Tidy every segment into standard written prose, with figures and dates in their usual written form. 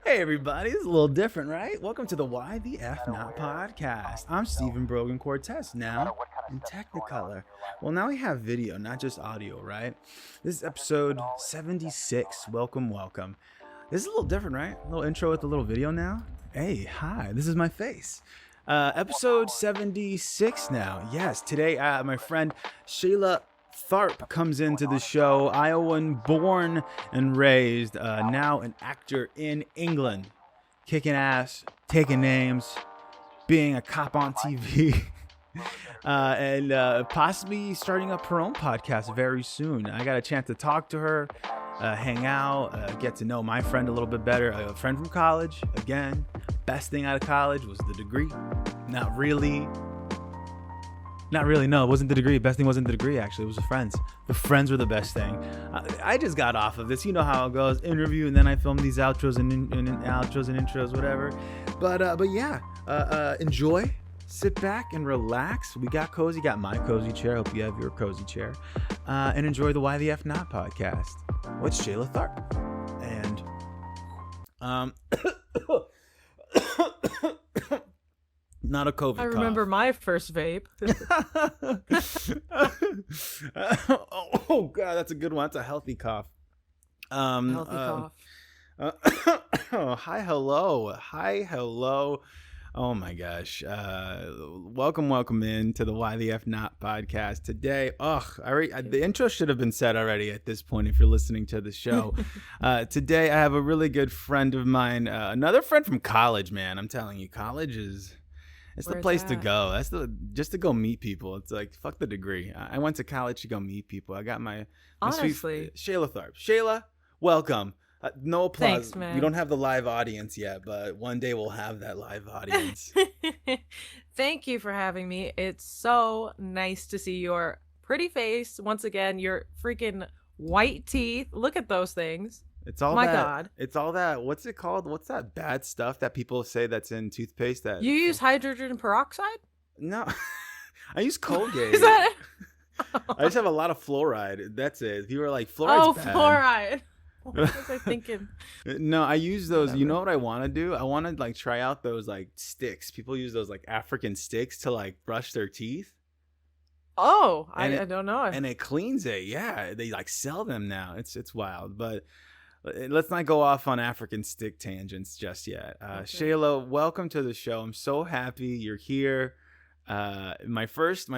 Hey everybody, it's a little different, right? Welcome to the Why the F Not podcast. I'm Stephen Brogan Cortez now in Technicolor. Well, now we have video, not just audio, right? This is episode 76. Welcome. This is a little different, right? A little intro with a little video now. Hey, hi, this is my face. Episode 76 now. Yes, today my friend Shayla Tharp comes into the show. Iowan born and raised, now an actor in England, kicking ass, taking names, being a cop on TV, and possibly starting up her own podcast very soon. I got a chance to talk to her, hang out, get to know my friend a little bit better. A friend from college. Again, best thing out of college was the degree. Not really. No, it wasn't the degree. Best thing wasn't the degree, actually. It was the friends. The friends were the best thing. I just got off of this. You know how it goes. Interview, and then I film these outros and outros and intros, whatever. But yeah, enjoy. Sit back and relax. We got cozy. Got my cozy chair. Hope you have your cozy chair. And enjoy the Why the F Not podcast. What's Shayla Tharp? And not a COVID I remember cough. my first vape. Oh god, that's a good one. That's a healthy cough. Healthy cough. Hi, hello. Oh my gosh. Welcome in to the Why the F Not podcast today. The intro should have been said already at this point if you're listening to the show. Today I have a really good friend of mine, another friend from college, man. I'm telling you, college is... It's the place to go. That's just to go meet people. It's like, fuck the degree. I went to college to go meet people. I got my Honestly. sweet Shayla Tharp. Shayla, welcome. No applause. Thanks, man. We don't have the live audience yet, but one day we'll have that live audience. Thank you for having me. It's so nice to see your pretty face. Once again, your freaking white teeth. Look at those things. It's all My that. God. It's all that. What's it called? What's that bad stuff that people say that's in toothpaste? That You use hydrogen peroxide? No, I use Colgate. Is that it? I just have a lot of fluoride. That's it. If you were like fluoride's bad. Fluoride. What was I thinking? No, I use those. Whatever. You know what I want to do? I want to like try out those like sticks. People use those like African sticks to like brush their teeth. Oh, And I don't know. And it cleans it. Yeah, they like sell them now. It's wild. But let's not go off on African stick tangents just yet. Okay. Shayla, welcome to the show. I'm so happy you're here. My first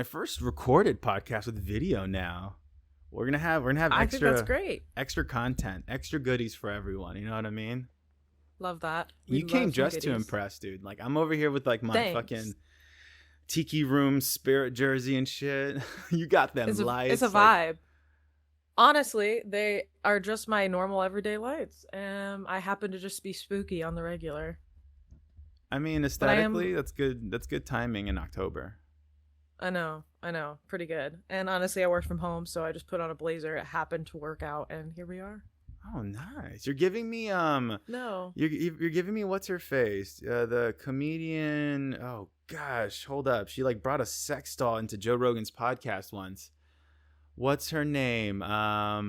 recorded podcast with video now. We're gonna have I think that's extra great. extra content, extra goodies for everyone. You know what I mean? Love that. You We came love some just to goodies. impress, dude. Like I'm over here with like my Thanks. fucking tiki room spirit jersey and shit. You got them lights. It's a vibe. Honestly, they are just my normal everyday lights. I happen to just be spooky on the regular. I mean, aesthetically, that's good. That's good timing in October. I know. Pretty good. And honestly, I work from home, so I just put on a blazer. It happened to work out, and here we are. Oh, nice. You're giving me No. You're giving me what's her face? The comedian. Oh gosh, hold up. She like brought a sex doll into Joe Rogan's podcast once. What's her name? I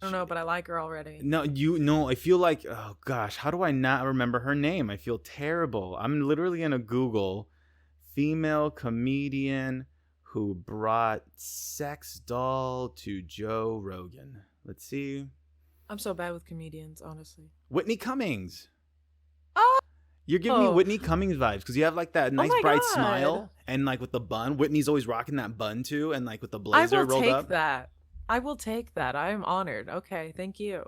don't know, but I like her already. No, I feel like, oh gosh, how do I not remember her name? I feel terrible. I'm literally gonna Google female comedian who brought sex doll to Joe Rogan. Let's see. I'm so bad with comedians, honestly. Whitney Cummings. Oh! You're giving me Whitney Cummings vibes because you have like that nice my bright God. smile and like with the bun. Whitney's always rocking that bun too, and like with the blazer I will rolled take up. that. I will take that. I am honored. Okay, thank you.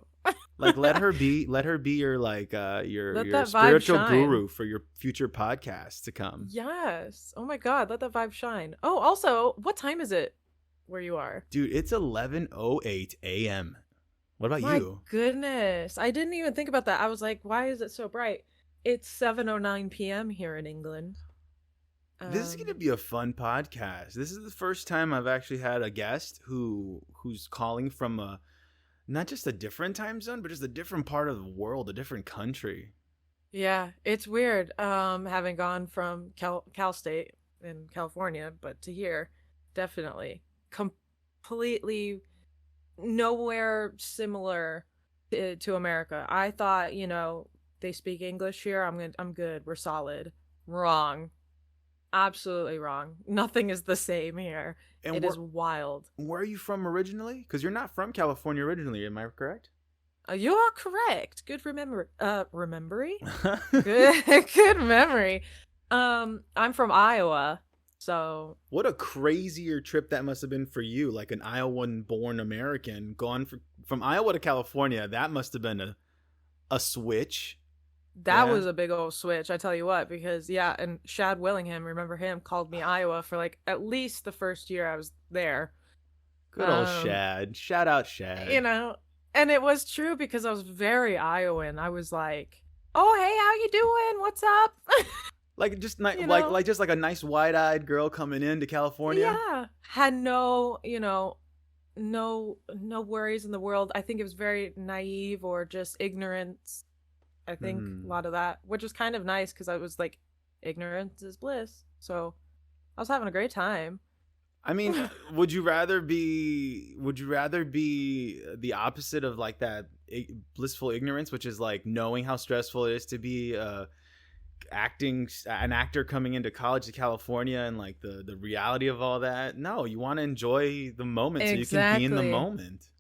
Like let her be your like your Let that vibe spiritual shine. guru for your future podcasts to come. Yes. Oh my God, let that vibe shine. Oh, also, what time is it where you are? Dude, it's 11:08 a.m. What about My you? goodness. I didn't even think about that. I was like, why is it so bright? It's 7:09 p.m. here in England. This is going to be a fun podcast. This is the first time I've actually had a guest who's calling from a not just a different time zone, but just a different part of the world, a different country. Yeah, it's weird having gone from Cal State in California, but to here, definitely completely nowhere similar to America. I thought, they speak English here. I'm good. We're solid. Wrong. Absolutely wrong. Nothing is the same here. And It is wild. where are you from originally? Because you're not from California originally, am I correct? You are correct. Good remembering. Good memory. I'm from Iowa, so What a crazier trip that must have been for you, like an Iowan-born American gone from Iowa to California. That must have been a switch. that Yeah. was a big old switch. I tell you what, because yeah, and Shad Willingham, remember him, called me Iowa for like at least the first year I was there. Good old Um, Shad. Shout out you Shad. know, and it was true because I was very Iowan. I was like, "Oh, hey, how you doing? What's up?" Like just you know, like a nice wide-eyed girl coming into California. yeah, had no, no worries in the world. I think it was very naive or just ignorance. I think a Hmm. lot of that, which is kind of nice because I was like, ignorance is bliss. So I was having a great time. I mean, would you rather be the opposite of like that blissful ignorance, which is like knowing how stressful it is to be an actor coming into college to California and like the reality of all that? No, you want to enjoy the moment so you can be in the Exactly. moment.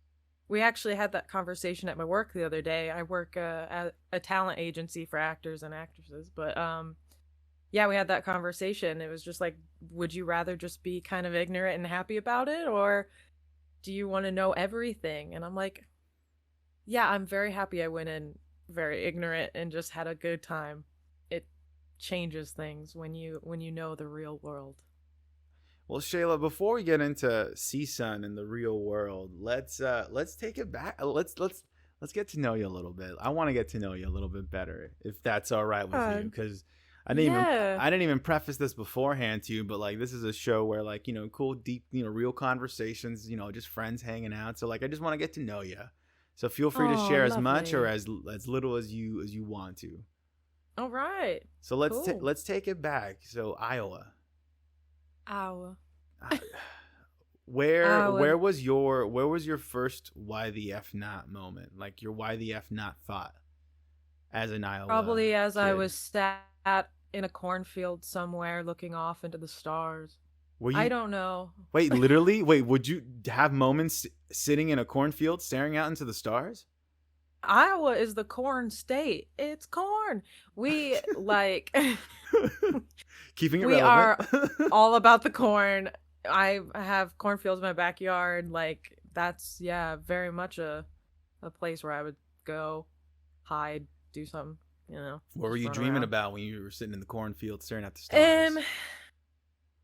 We actually had that conversation at my work the other day. I work at a talent agency for actors and actresses, but yeah, we had that conversation. It was just like, would you rather just be kind of ignorant and happy about it, or do you want to know everything? And I'm like, yeah, I'm very happy I went in very ignorant and just had a good time. It changes things when you know the real world. Well, Shayla, before we get into CSUN and the real world, let's take it back. Let's get to know you a little bit. I want to get to know you a little bit better, if that's all right with you, Uh, because yeah. I didn't even preface this beforehand to you, but like this is a show where like cool, deep, real conversations, just friends hanging out. So like I just want to get to know you. So feel free to Oh, share as much or lovely. as little as you want to. All right. So Cool. let's take it back. So Iowa. Ow. Uh, where Ow. where was your first why the f not moment, like your why the f not thought as an Iowa Probably as I kid? was sat in a cornfield somewhere looking off into the stars. Were I you don't know. wait literally wait would you have moments sitting in a cornfield staring out into the stars? Iowa is the corn state. It's corn. We like Keeping it we relevant. are all about the corn. I have cornfields in my backyard. Like that's yeah, very much a place where I would go, hide, do something, What were just you run dreaming around. about when you were sitting in the cornfield staring at the Um stars?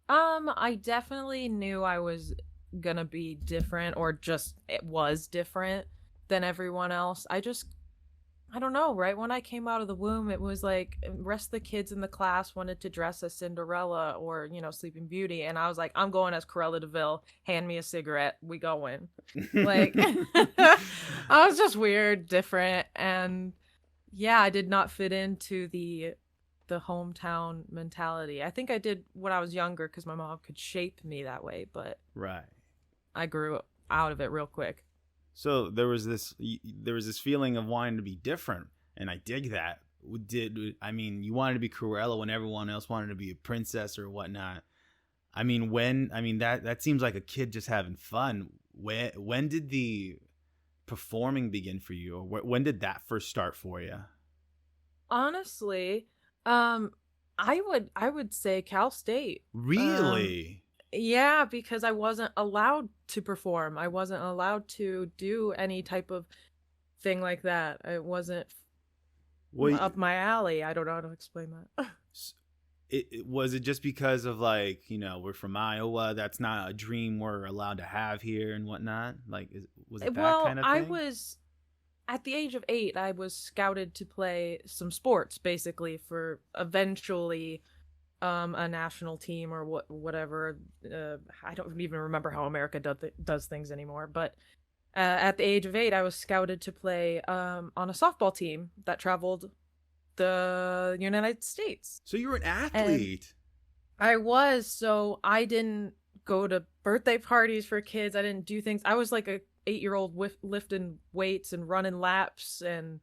I definitely knew I was gonna be different or just it was different than everyone else. I don't know, right? When I came out of the womb, it was like rest of the kids in the class wanted to dress as Cinderella or, Sleeping Beauty. And I was like, I'm going as Corella DeVille. Hand me a cigarette. We going. Like I was just weird, different, and yeah, I did not fit into the hometown mentality. I think I did when I was younger because my mom could shape me that way, but Right. I grew out of it real quick. So there was this feeling of wanting to be different, and I dig that. Did I mean you wanted to be Cruella when everyone else wanted to be a princess or whatnot? I mean that seems like a kid just having fun. When did the performing begin for you, or when did that first start for you? Honestly, um, I would say Cal State. Um, Really? yeah, because I wasn't allowed to perform. I wasn't allowed to do any type of thing like that. It wasn't Well, up my alley. I don't know how to explain that. was it just because of like we're from Iowa? That's not a dream we're allowed to have here and whatnot. Like, was it that Well, kind of I thing? was at the age of 8. I was scouted to play some sports, basically for eventually a national team or whatever. I don't even remember how America does things anymore. But at the age of 8, I was scouted to play on a softball team that traveled the United States, So you were an and athlete. I was so I didn't go to birthday parties for kids. I didn't do things. I was like 8-year-old lifting weights and running laps and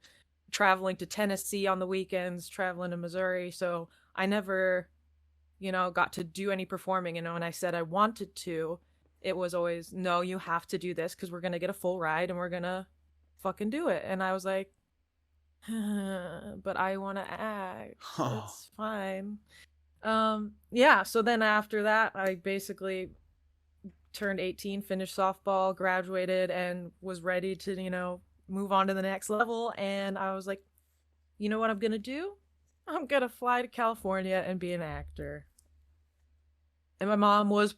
traveling to Tennessee on the weekends, traveling to Missouri. So I never, got to do any performing. And when I said I wanted to, it was always, no, you have to do this because we're going to get a full ride and we're going to fucking do it. And I was like, but I want to act. It's fine. Yeah. So then after that, I basically turned 18, finished softball, graduated, and was ready to, move on to the next level. And I was like, you know what I'm going to do? I'm going to fly to California and be an actor. And my mom was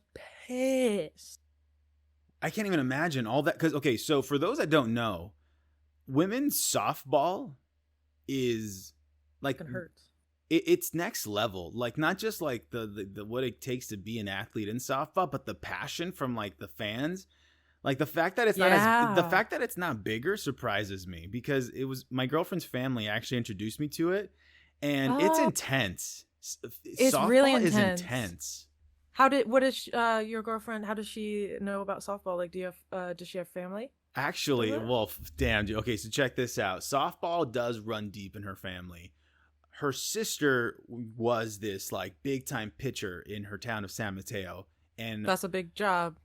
pissed. I can't even imagine all that. Because, okay, so for those that don't know, women's softball is like, it hurts. It's next level. Like, not just like the what it takes to be an athlete in softball, but the passion from like the fans. Like the fact that it's not bigger surprises me, because it was my girlfriend's family actually introduced me to it, and it's intense. It's softball really intense. Is intense. Your girlfriend, how does she know about softball? Like, does she have family? Actually, well, damn, dude. Okay, so check this out. Softball does run deep in her family. Her sister was this like big time pitcher in her town of San Mateo. And that's a big job.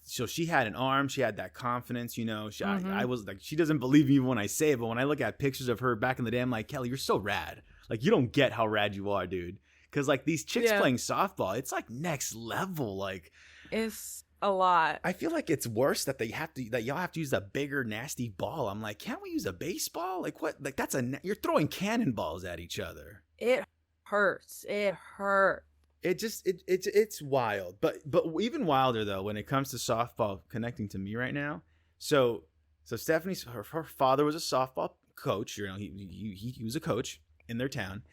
So she had an arm. She had that confidence, I was like, she doesn't believe me when I say it, but when I look at pictures of her back in the day, I'm like, Kelly, you're so rad. Like, you don't get how rad you are, dude. Because like these chicks playing softball, it's like next level. Like, it's a lot. I feel like it's worse that y'all have to use a bigger, nasty ball. I'm like, can't we use a baseball? Like what? Like you're throwing cannonballs at each other. It hurts. It hurts. It's wild, but even wilder though when it comes to softball connecting to me right now. So Stephanie's her father was a softball coach. He was a coach in their town,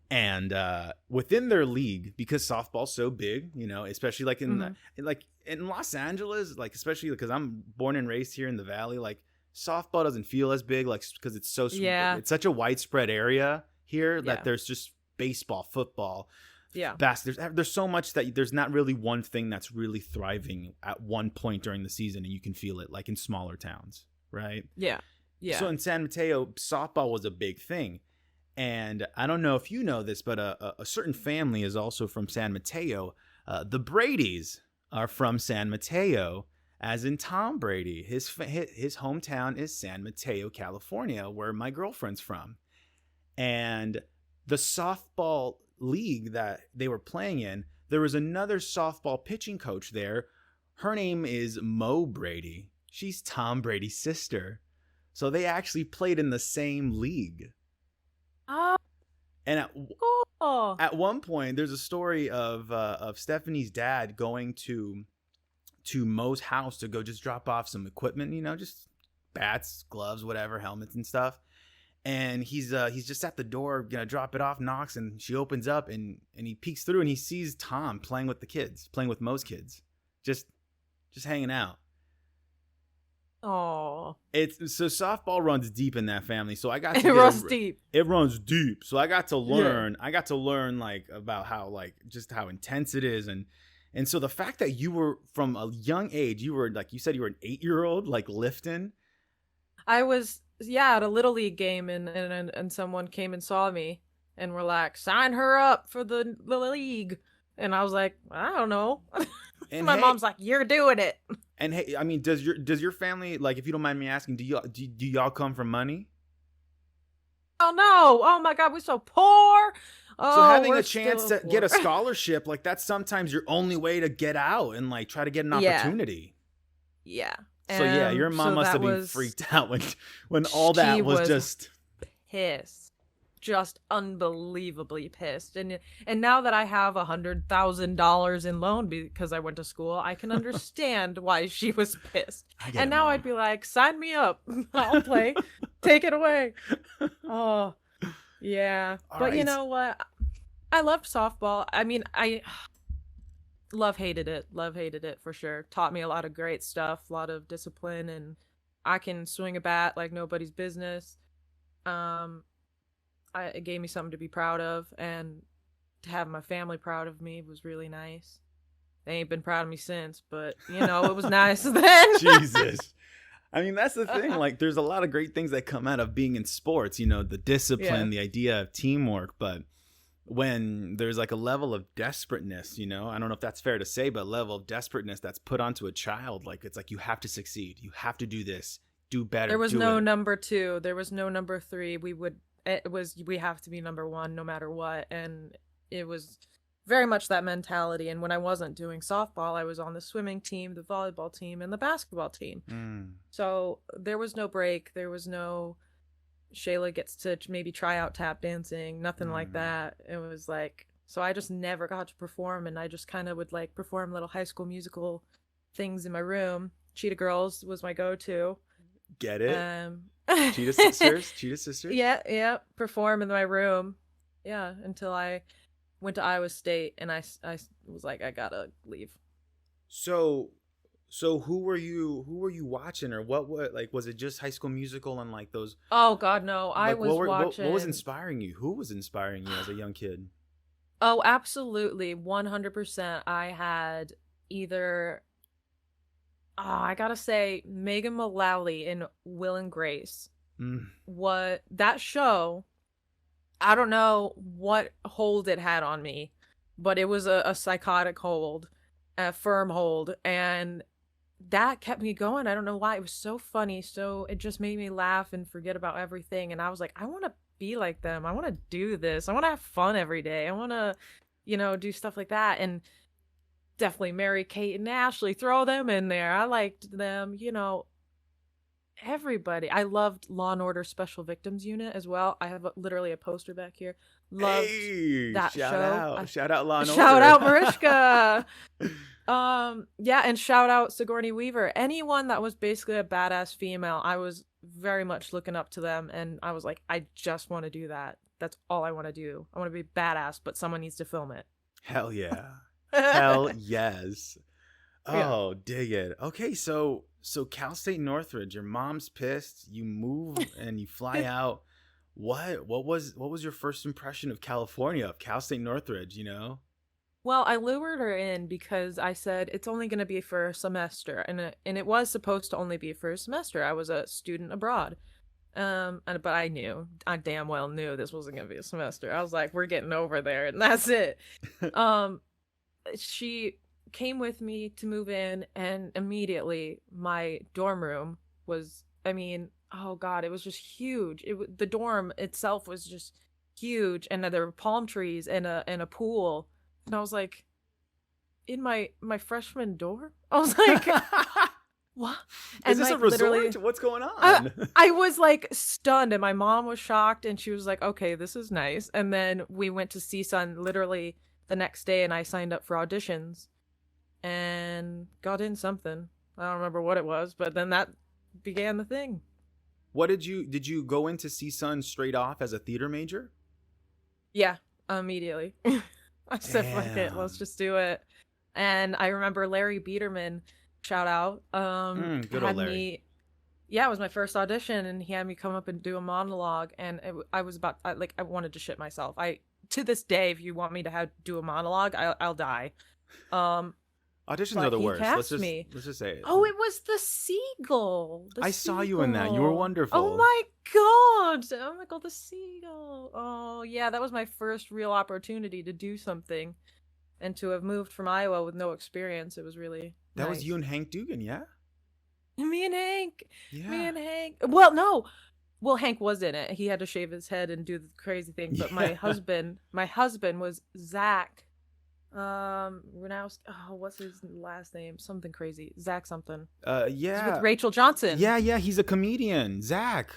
and within their league, because softball's so big, especially like in in Los Angeles, like especially because I'm born and raised here in the Valley, like softball doesn't feel as big, like because it's it's such a widespread area here that there's just baseball, football. Yeah. There's so much that there's not really one thing that's really thriving at one point during the season, and you can feel it like in smaller towns, right? Yeah. Yeah. So in San Mateo, softball was a big thing. And I don't know if you know this, but a certain family is also from San Mateo. The Bradys are from San Mateo, as in Tom Brady. His hometown is San Mateo, California, where my girlfriend's from. And the softball league that they were playing in, there was another softball pitching coach there. Her name is Mo Brady. She's Tom Brady's sister. So they actually played in the same league. And at one point, there's a story of Stephanie's dad going to Mo's house to go just drop off some equipment, just bats, gloves, whatever, helmets and stuff. And he's just at the door gonna drop it off, knocks, and she opens up and he peeks through and he sees Tom playing with the kids, playing with Mo's kids, just hanging out. Oh, so softball runs deep in that family. So I got to It runs deep. So I got to learn. Yeah. I got to learn like about how like just how intense it is, and so the fact that you were from a young age, you were like you said you were an 8-year-old like lifting. I was. Yeah, at a little league game, and someone came and saw me and were like, sign her up for the league. And I was like, I don't know. And my mom's like, you're doing it. And hey, I mean, does your family, like, if you don't mind me asking, do y'all come from money? Oh no. Oh my God, we're so poor. Oh, so having a chance to get a scholarship, like that's sometimes your only way to get out and like try to get an opportunity. Yeah. So yeah, your mom must have been freaked out when all that was just pissed, just unbelievably pissed. And now that I have $100,000 in loan because I went to school, I can understand why she was pissed. And now I'd be like, sign me up, I'll play, take it away. Oh, yeah. But you know what? I loved softball. I mean, I hated it for sure. Taught me a lot of great stuff, a lot of discipline, and I can swing a bat like nobody's business. It gave me something to be proud of, and to have my family proud of me was really nice. They ain't been proud of me since, but it was nice then. Jesus. I mean, that's the thing. Like, there's a lot of great things that come out of being in sports, you know, the discipline, the idea of teamwork. But when there's like a level of desperateness, you know, I don't know if that's fair to say, but level of desperateness that's put onto a child, like, it's like, you have to succeed. You have to do this. Do better. There was no number 2. There was no number 3. We have to be number 1 no matter what. And it was very much that mentality. And when I wasn't doing softball, I was on the swimming team, the volleyball team, and the basketball team. So there was no break. There was no Shayla gets to maybe try out tap dancing, nothing like that. It was like, so I just never got to perform, and I just kind of would like perform little High School Musical things in my room. Cheetah Girls was my go-to. Get it? Cheetah Sisters? Yeah, perform in my room. Yeah, until I went to Iowa State, and I was like, I gotta leave. So who were you watching, or what like, was it just High School Musical and like those? Oh God, no. I was watching. What was inspiring you? Who was inspiring you as a young kid? Oh, absolutely, 100%. I had either I gotta say Megan Mullally in Will and Grace. What that show, I don't know what hold it had on me, but it was a psychotic hold, a firm hold, and that kept me going. I don't know why. It was so funny, so it just made me laugh and forget about everything. And I was like, I want to be like them. I want to do this. I want to have fun every day. I want to, do stuff like that. And definitely Mary Kate and Ashley, throw them in there. I liked them, everybody. I loved Law and Order Special Victims Unit as well. I have literally a poster back here. Loved that show. Shout out Law and Order. Shout out Mariska. Yeah, and shout out Sigourney Weaver. Anyone that was basically a badass female, I was very much looking up to them, and I was like, I just want to do that. That's all I want to do. I want to be badass, but someone needs to film it. Hell yeah. Hell yes. Oh, dig it. Okay, so Cal State Northridge, your mom's pissed, you move and you fly out. What was your first impression of California, of Cal State Northridge, Well, I lured her in because I said it's only going to be for a semester, and it was supposed to only be for a semester. I was a student abroad. But I damn well knew this wasn't going to be a semester. I was like, we're getting over there, and that's it. She came with me to move in, and immediately my dorm room was, oh God, it was just huge. The dorm itself was just huge, and there were palm trees and a pool. And I was like, in my freshman dorm? I was like, what? Is this a resort? What's going on? I was like stunned, and my mom was shocked, and she was like, okay, this is nice. And then we went to CSUN literally the next day, and I signed up for auditions and got in something. I don't remember what it was, but then that began the thing. What did you go into CSUN straight off as a theater major? Yeah, immediately. I said, fuck it, let's just do it. And I remember Larry Biederman, shout out, good old Larry. It was my first audition, and he had me come up and do a monologue, and I wanted to shit myself. To this day, if you want me to do a monologue, I'll die. Auditions are the worst. Let's just say it. Oh, it was the seagull. I saw you in that. You were wonderful. Oh my god! The seagull. Oh yeah, that was my first real opportunity to do something, and to have moved from Iowa with no experience. It was really that nice. Was you and Hank Dugan, yeah? Me and Hank. Yeah. Me and Hank. Well, no. Well, Hank was in it. He had to shave his head and do the crazy thing. But my husband was Zach. Renowski. Oh, what's his last name? Something crazy. Zach something. Yeah. He's with Rachel Johnson. Yeah. He's a comedian. Zach.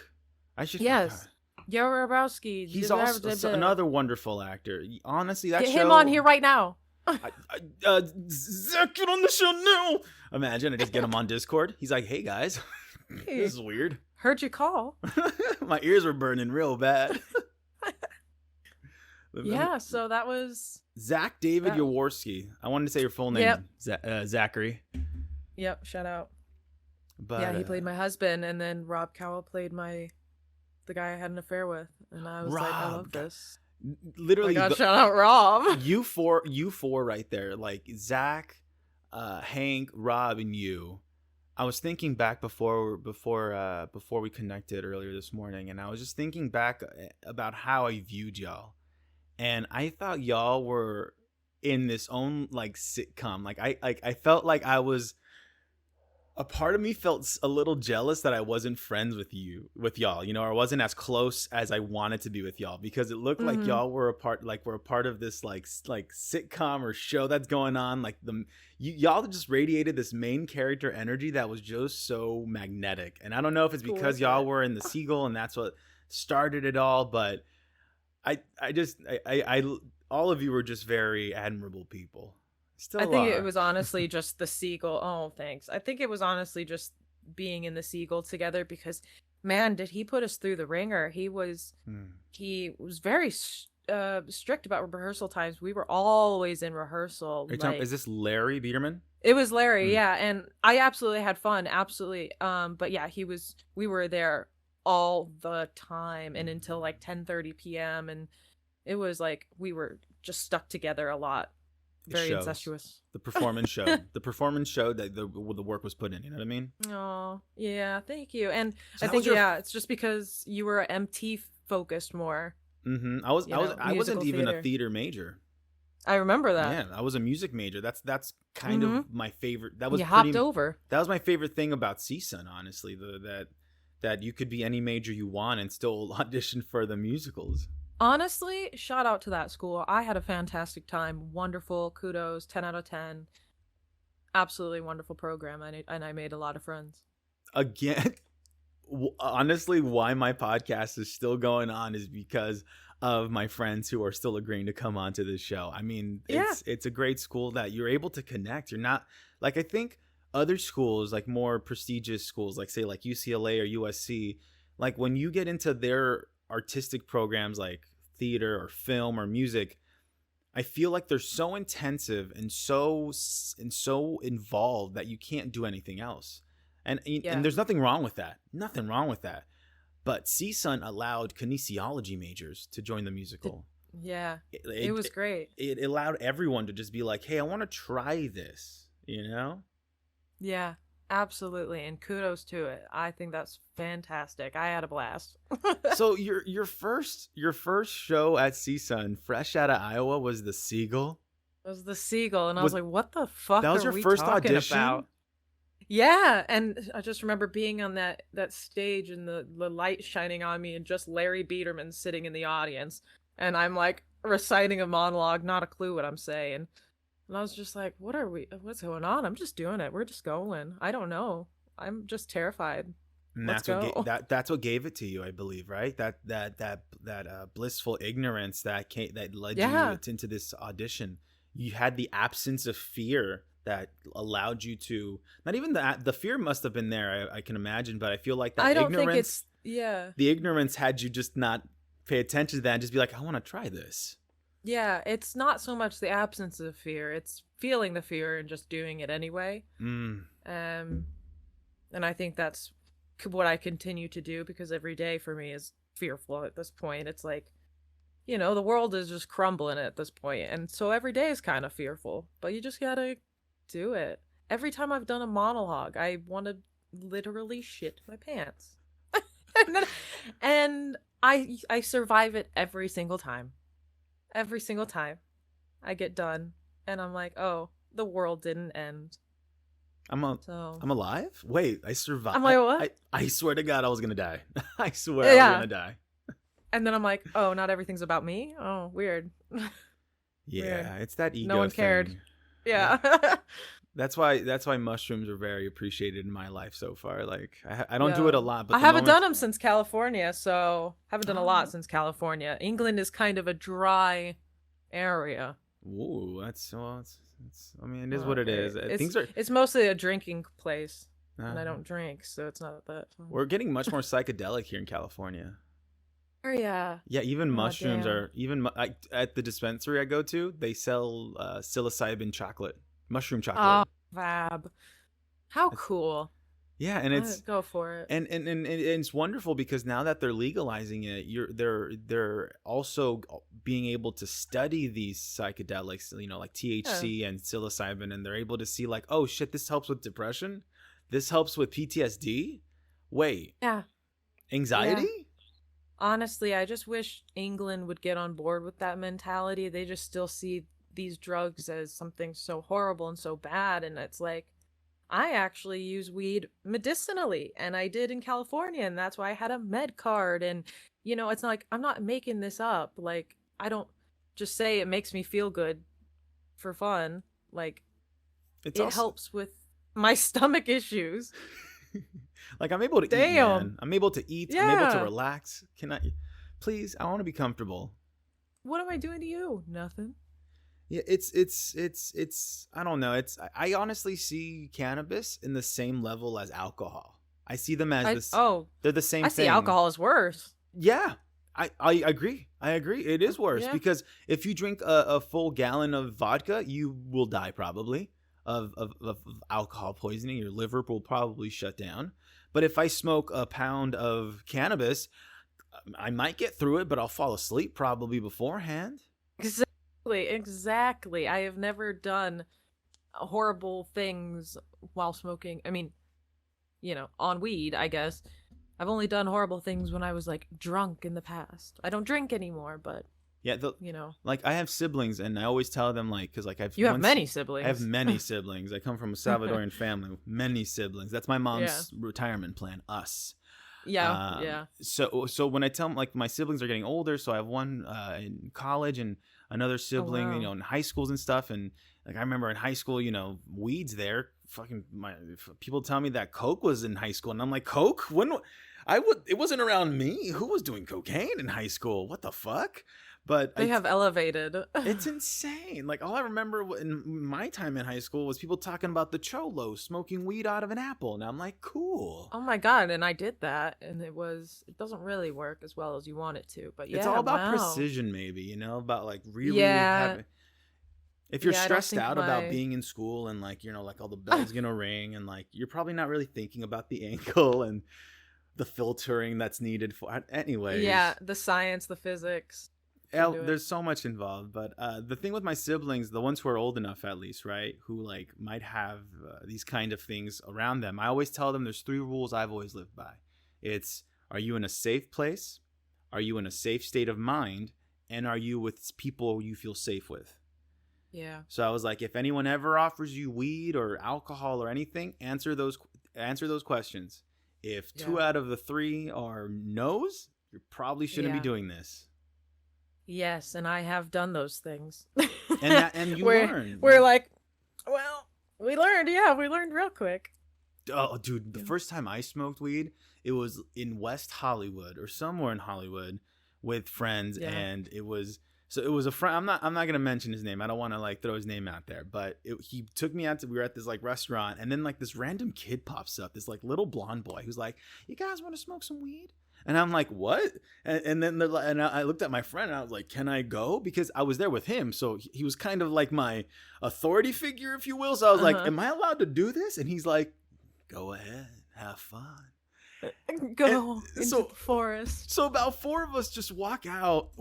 I should. Yes. Yarabowski. He's also another wonderful actor. Honestly, that Get show. him on here right now. Zach, get on the show now. Imagine I just get him on Discord. He's like, hey guys, this is weird. Heard you call. My ears were burning real bad. Yeah, so that was Zach David Jaworski. I wanted to say your full name. Yep. Zachary. Yep, shout out. But yeah, he played my husband, and then Rob Cowell played the guy I had an affair with, and I was like, I love this. Literally, shout out Rob. You four right there, like Zach, Hank, Rob, and you. I was thinking back before we connected earlier this morning, and I was just thinking back about how I viewed y'all, and I thought y'all were in this own like sitcom. I felt like I was a part of me felt a little jealous that I wasn't friends with y'all, or I wasn't as close as I wanted to be with y'all, because it looked like Mm-hmm. y'all were a part of this like sitcom or show that's going on. Like y'all just radiated this main character energy that was just so magnetic. And I don't know if it's Who because was y'all it? were in the Seagull and that's what started it all, but I just I all of you were just very admirable people. I Still think it are. was honestly just the seagull. Oh, thanks. I think it was honestly just being in the seagull together because, man, did he put us through the ringer. Hmm. He was very strict about rehearsal times. We were always in rehearsal. Is Like this Larry Biederman? it was Larry, Hmm. yeah, and I absolutely had fun, absolutely. But yeah, he was. We were there all the time and until like 10:30 p.m. and it was like we were just stuck together a lot. It Very shows. incestuous. The performance showed. The performance showed that the work was put in. You know what I mean? Oh, yeah, thank you. And So I that was think your. yeah, it's just because you were MT focused more, Mm-hmm. I wasn't musical even a theater. theater major. I remember that. Yeah, I was a music major. That's kind of Mm-hmm. my favorite. That was You hopped pretty. over. That was my favorite thing about CSUN, honestly. That you could be any major you want and still audition for the musicals. Honestly, shout out to that school. I had a fantastic time. Wonderful. Kudos. 10 out of 10. Absolutely wonderful program. And I made a lot of friends. Again, honestly, why my podcast is still going on is because of my friends who are still agreeing to come onto this show. I mean, Yeah. it's a great school that you're able to connect. You're not like, I think other schools, like more prestigious schools, like say like UCLA or USC, like when you get into their artistic programs like theater or film or music, I feel like they're so intensive and so involved that you can't do anything else. And Yeah. there's nothing wrong with that. Nothing wrong with that. But CSUN allowed kinesiology majors to join the Did, musical. yeah. It, It was it, great. it allowed everyone to just be like, "Hey, I want to try this," you know? Yeah. Absolutely. And kudos to it. I think that's fantastic. I had a blast. So your first show at CSUN, fresh out of Iowa, was the Seagull. Was the seagull, and I was Was like, "What the that fuck was are your we first talking audition? about?" Yeah, and I just remember being on that stage and the light shining on me, and just Larry Biederman sitting in the audience, and I'm like reciting a monologue, not a clue what I'm saying, and I was just like, "What are we? What's going on? I'm just doing it. We're just going. I don't know. I'm just terrified. And Let's go." that's what gave it to you, I believe, right? That blissful ignorance that led you Yeah, into this audition. You had the absence of fear that allowed you to, not even the fear must have been there, I can imagine, but I feel like I don't think it's yeah. the ignorance had you just not pay attention to that and just be like, I want to try this. Yeah, it's not so much the absence of fear, it's feeling the fear and just doing it anyway. Mm. Um, and I think that's what I continue to do because every day for me is fearful at this point. It's like, the world is just crumbling at this point, and so every day is kind of fearful, but you just gotta do it. Every time I've done a monologue, I want to literally shit my pants. and then, and I survive it every single time. Every single time I get done and I'm like, "Oh, the world didn't end." I'm a, So, I'm alive. Wait, I survived. I'm like, "What?" I swear to God, I was gonna die. I swear I was Yeah. gonna die. And then I'm like, "Oh, not everything's about me? Oh, weird." Weird. Yeah, it's that No ego one cared. thing. Yeah. That's why mushrooms are very appreciated in my life so far. Like I don't do it a Yeah. lot, but I the haven't done moments. them since California, so haven't done a lot Oh, since California. England is kind of a dry area. ooh, that's well, it's. I mean, it is what it Okay. is. It's Things are. it's mostly a drinking place, and Uh, I don't drink, so it's not that fun. we're getting much more psychedelic here in California. Oh yeah. Yeah, even Oh mushrooms damn. are at the dispensary I go to. They sell psilocybin chocolate, mushroom chocolate. Oh, fab. How cool. Yeah, and it's Go for it. and it's wonderful because now that they're legalizing it, they're also being able to study these psychedelics, like Yeah. THC and psilocybin, and they're able to see like, oh shit, this helps with depression. this helps with PTSD. Wait, Yeah. anxiety? Yeah. Honestly, I just wish England would get on board with that mentality. They just still see these drugs as something so horrible and so bad. And it's like, I actually use weed medicinally, and I did in California, and that's why I had a med card. And, it's not like I'm not making this up. Like, I don't just say it makes me feel good for fun. Like, It's it also helps with my stomach issues. like I'm able to eat, Damn. man. I'm able to eat. I'm able to Yeah. relax. Can I please? I want to be comfortable. What am I doing to you? Nothing. Yeah, it's I don't know. I honestly see cannabis in the same level as alcohol. I see them as this. They're the same I thing. see alcohol as worse. Yeah, I agree. I agree. It is worse Yeah. because if you drink a full gallon of vodka, you will die probably of alcohol poisoning. Your liver will probably shut down. But if I smoke a pound of cannabis, I might get through it, but I'll fall asleep probably beforehand. Exactly. I have never done horrible things while smoking. I mean, on weed, I guess. I've only done horrible things when I was like drunk in the past. I don't drink anymore, but Yeah, like I have siblings, and I always tell them like, because like you have many siblings. I have many siblings. I come from a Salvadorian family with many siblings. That's my mom's retirement plan. Us. Yeah. So when I tell them like my siblings are getting older, so I have one in college and another sibling, wow. in high schools and stuff. And like I remember in high school, weeds there. Fucking people tell me that coke was in high school, and I'm like, coke? It wasn't around me. Who was doing cocaine in high school? What the fuck? But they have elevated. It's insane. Like all I remember in my time in high school was people talking about the cholo smoking weed out of an apple, and I'm like, cool. Oh my god! And I did that, and it doesn't really work as well as you want it to. But yeah, it's all about precision, maybe about like really Yeah. If you're stressed out about being in school and like like all the bells gonna ring and like you're probably not really thinking about the ankle and the filtering that's needed for anyway. Yeah, the science, the physics. There's so much involved, but the thing with my siblings, the ones who are old enough at least, right, who like might have these kind of things around them, I always tell them there's 3 rules I've always lived by. It's, are you in a safe place? Are you in a safe state of mind? And are you with people you feel safe with? Yeah. So I was like, if anyone ever offers you weed or alcohol or anything, answer those questions. If 2 out of the 3 are no's, you probably shouldn't be doing this. Yes, and I have done those things. And you learn. We're like, well, we learned real quick. Oh, dude, the first time I smoked weed, it was in West Hollywood or somewhere in Hollywood with friends, and it was a friend. I'm not gonna mention his name. I don't want to like throw his name out there, but he took me out we were at this like restaurant, and then like this random kid pops up, this like little blonde boy who's like, "You guys want to smoke some weed?" And I'm like, what? And then I looked at my friend and I was like, can I go? Because I was there with him. So he was kind of like my authority figure, if you will. So I was like, am I allowed to do this? And he's like, go ahead, have fun. Go into the forest. So about 4 of us just walk out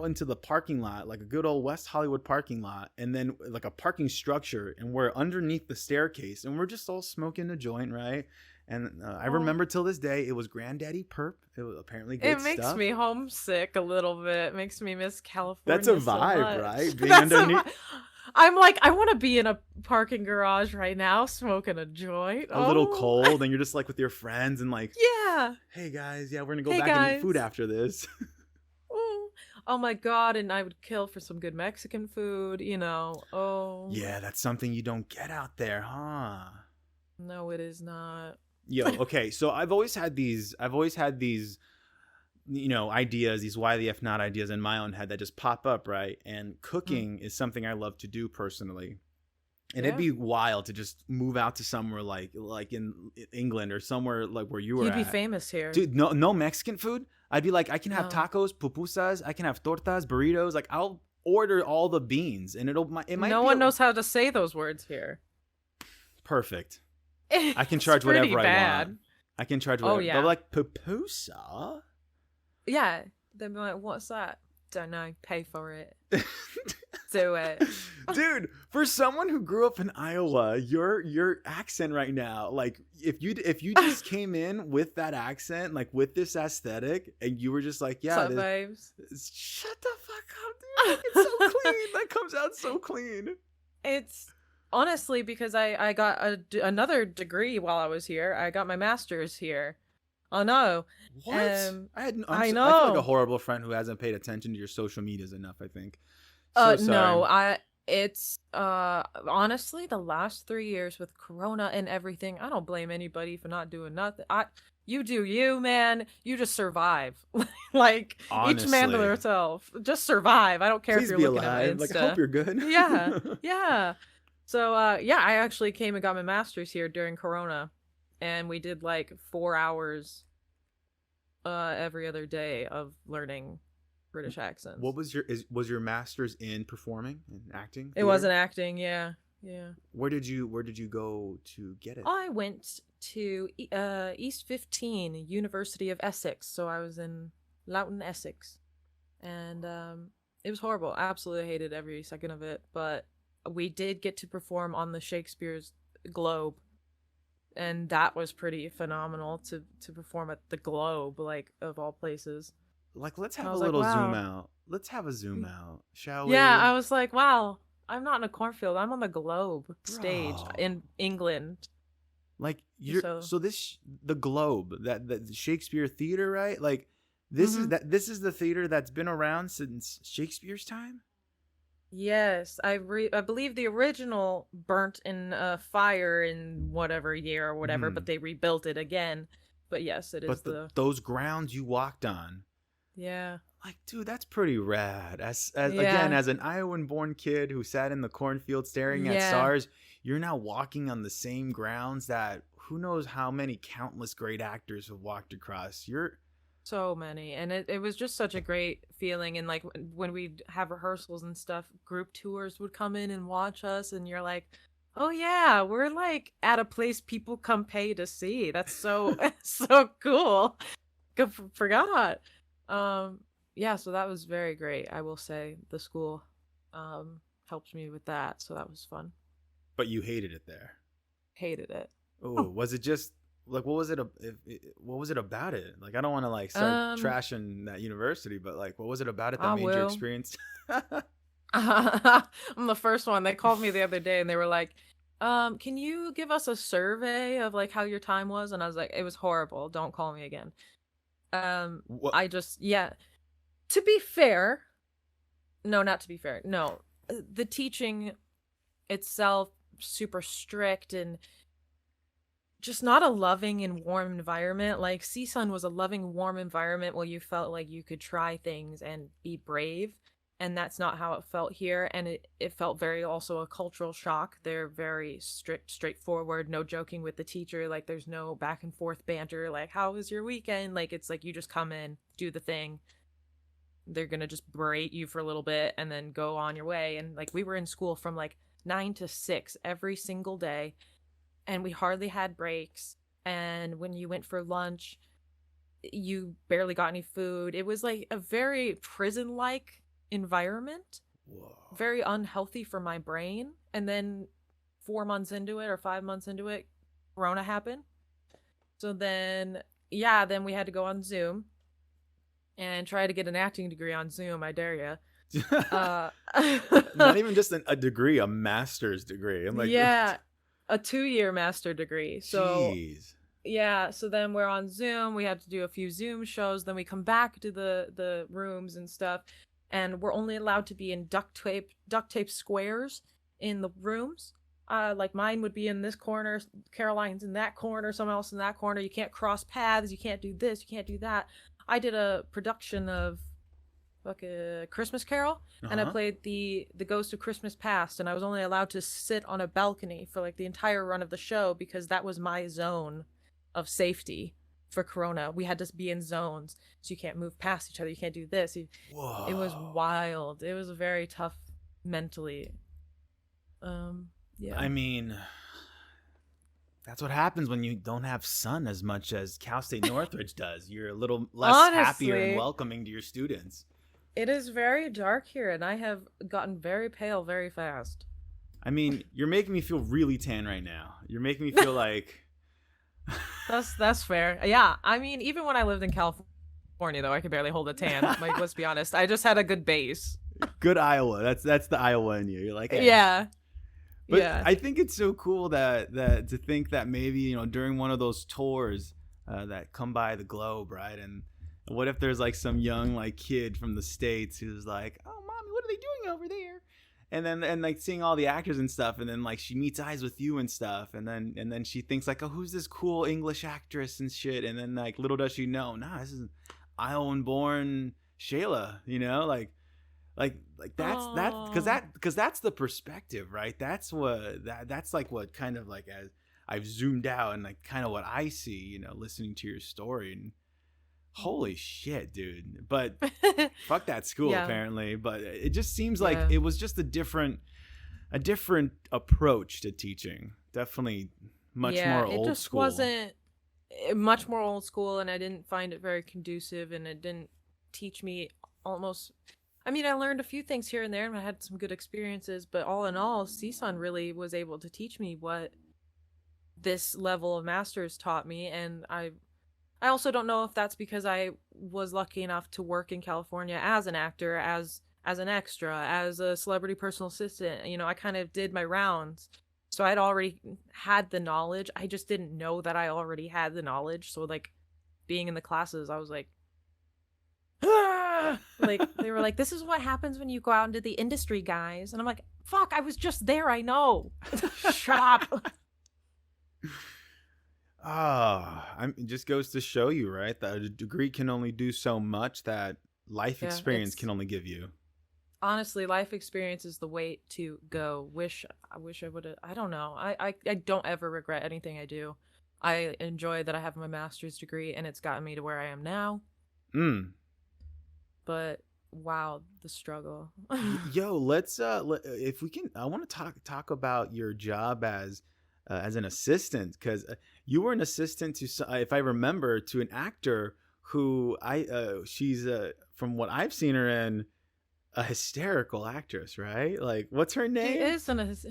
into the parking lot, like a good old West Hollywood parking lot, and then like a parking structure, and we're underneath the staircase, and we're just all smoking a joint, right? And I remember till this day, it was Granddaddy Perp. It was apparently good stuff. It makes me homesick a little bit. It makes me miss California. That's a vibe, right? Being underneath. I'm like, I want to be in a parking garage right now, smoking a joint. A little cold, and you're just like with your friends, and like, yeah. Hey guys, we're gonna go back and eat food after this. Oh my god, and I would kill for some good Mexican food, Oh. Yeah, that's something you don't get out there, huh? No, it is not. Yo, okay, so I've always had these ideas, these why the F not ideas in my own head that just pop up, right? And cooking is something I love to do personally. And it'd be wild to just move out to somewhere like in England or somewhere like where you were You'd be famous here. Dude, no Mexican food? I'd be like, I can have tacos, pupusas, I can have tortas, burritos. Like, I'll order all the beans, and it might no one knows how to say those words here. Perfect. I can charge whatever I want. I can charge whatever. But like pupusa? Yeah. They'll be like, what's that? Don't know. Pay for it. to it. Dude, for someone who grew up in Iowa, your accent right now, like if you just came in with that accent, like with this aesthetic, and you were just like, yeah, babes? Shut the fuck up, dude. Like, it's so clean. That comes out so clean. It's honestly because I got another degree while I was here. I got my master's here. Oh no! What? I know. I feel like a horrible friend who hasn't paid attention to your social medias enough. I think. So sorry. No, it's honestly the last 3 years with Corona and everything. I don't blame anybody for not doing nothing. You do you, man. You just survive. Like Honestly. each man to themselves. Just survive. I don't care Please if you're be looking alive. at my Insta. Like, I hope you're good. Yeah, yeah. So yeah, I actually came and got my master's here during Corona, and we did like 4 hours every other day of learning British accents. What was your master's in performing and acting? It wasn't acting, yeah. Where did you go to get it? I went to East 15, University of Essex. So I was in Loughton, Essex, and it was horrible. I absolutely hated every second of it. But we did get to perform on the Shakespeare's Globe, and that was pretty phenomenal to perform at the Globe, like of all places. Like, let's have a little zoom out. Let's have a zoom out, shall we? Yeah, I was like, wow, I'm not in a cornfield. I'm on the Globe stage in England. Like, the Globe, that the Shakespeare Theater, right? Like, this is the theater that's been around since Shakespeare's time. Yes, I believe the original burnt in a fire in whatever year or whatever, but they rebuilt it again. But yes, it is. But those grounds you walked on. Yeah. Like, dude, that's pretty rad. Again, as an Iowan-born kid who sat in the cornfield staring at stars, you're now walking on the same grounds that who knows how many countless great actors have walked across. So many. And it was just such a great feeling. And like when we'd have rehearsals and stuff, group tours would come in and watch us, and you're like, oh yeah, we're like at a place people come pay to see. That's so so cool. Forgot. Yeah, so that was very great. I will say the school helped me with that, so that was fun. But you hated it there. Hated it. Oh, was it just like what was it about it? Like, I don't want to like start trashing that university, but like what was it about it that made you experience? I'm the first one. They called me the other day and they were like, can you give us a survey of like how your time was? And I was like, it was horrible. Don't call me again. To be fair, no, not to be fair. No, the teaching itself super strict and just not a loving and warm environment. Like CSUN was a loving, warm environment where you felt like you could try things and be brave. And that's not how it felt here. And it felt very also a cultural shock. They're very strict, straightforward, no joking with the teacher. Like there's no back and forth banter. Like, how was your weekend? Like, it's like you just come in, do the thing. They're going to just berate you for a little bit and then go on your way. And like we were in school from like 9 to 6 every single day. And we hardly had breaks. And when you went for lunch, you barely got any food. It was like a very prison-like environment. Whoa. Very unhealthy for my brain. And then 4 months into it or 5 months into it, Corona happened. So then we had to go on Zoom and try to get an acting degree on Zoom. I dare you. Not even just a degree, a master's degree. I'm like, yeah, a 2-year master degree. So jeez. Yeah, so then we're on Zoom. We had to do a few Zoom shows. Then we come back to the rooms and stuff. And we're only allowed to be in duct tape squares in the rooms. Like mine would be in this corner, Caroline's in that corner, someone else in that corner. You can't cross paths. You can't do this. You can't do that. I did a production of like a Christmas Carol, and I played the Ghost of Christmas Past, and I was only allowed to sit on a balcony for like the entire run of the show because that was my zone of safety. For Corona, we had to be in zones, so you can't move past each other, you can't do this. Whoa. It was wild. It was very tough mentally. Yeah, I mean, that's what happens when you don't have sun as much as Cal State Northridge does. You're a little less happier and welcoming to your students. It is very dark here, and I have gotten very pale very fast. I mean, you're making me feel really tan right now. You're making me feel like That's fair. Yeah, I mean, even when I lived in California, though, I could barely hold a tan. Like, let's be honest, I just had a good base. good Iowa. That's the Iowa in you. You're like, hey. Yeah, But yeah. I think it's so cool that to think that maybe, during one of those tours that come by the globe, right? And what if there's like some young like kid from the States who's like, oh, mommy, what are they doing over there? And like seeing all the actors and stuff, and then like she meets eyes with you and stuff, and then she thinks like, oh, who's this cool English actress and shit, and then like little does she know, nah, this is Iowan born Shayla, like because that's the perspective, right? That's like what kind of like, as I've zoomed out and like kind of what I see, listening to your story, and holy shit, dude. But fuck that school, Yeah. apparently. But it just seems like Yeah. it was just a different approach to teaching. Definitely much more it old just school. wasn't much more old school, and I didn't find it very conducive, and it didn't teach me almost. I mean, I learned a few things here and there, and I had some good experiences, but all in all, CSUN really was able to teach me what this level of masters taught me, and I also don't know if that's because I was lucky enough to work in California as an actor, as an extra, as a celebrity personal assistant. I kind of did my rounds. So I'd already had the knowledge. I just didn't know that I already had the knowledge. So like being in the classes, I was like, ah! Like they were like, this is what happens when you go out into the industry, guys. And I'm like, fuck, I was just there. I know. Shut up. It just goes to show you, right, that a degree can only do so much that life experience can only give you. Honestly, life experience is the way to go. I wish I would have. I don't know. I don't ever regret anything I do. I enjoy that I have my master's degree, and it's gotten me to where I am now. But wow, the struggle. Yo, let's if we can, I want to talk about your job as an assistant, because you were an assistant to, if I remember, to an actor who she's from what I've seen her in, a hysterical actress, right? Like, what's her name?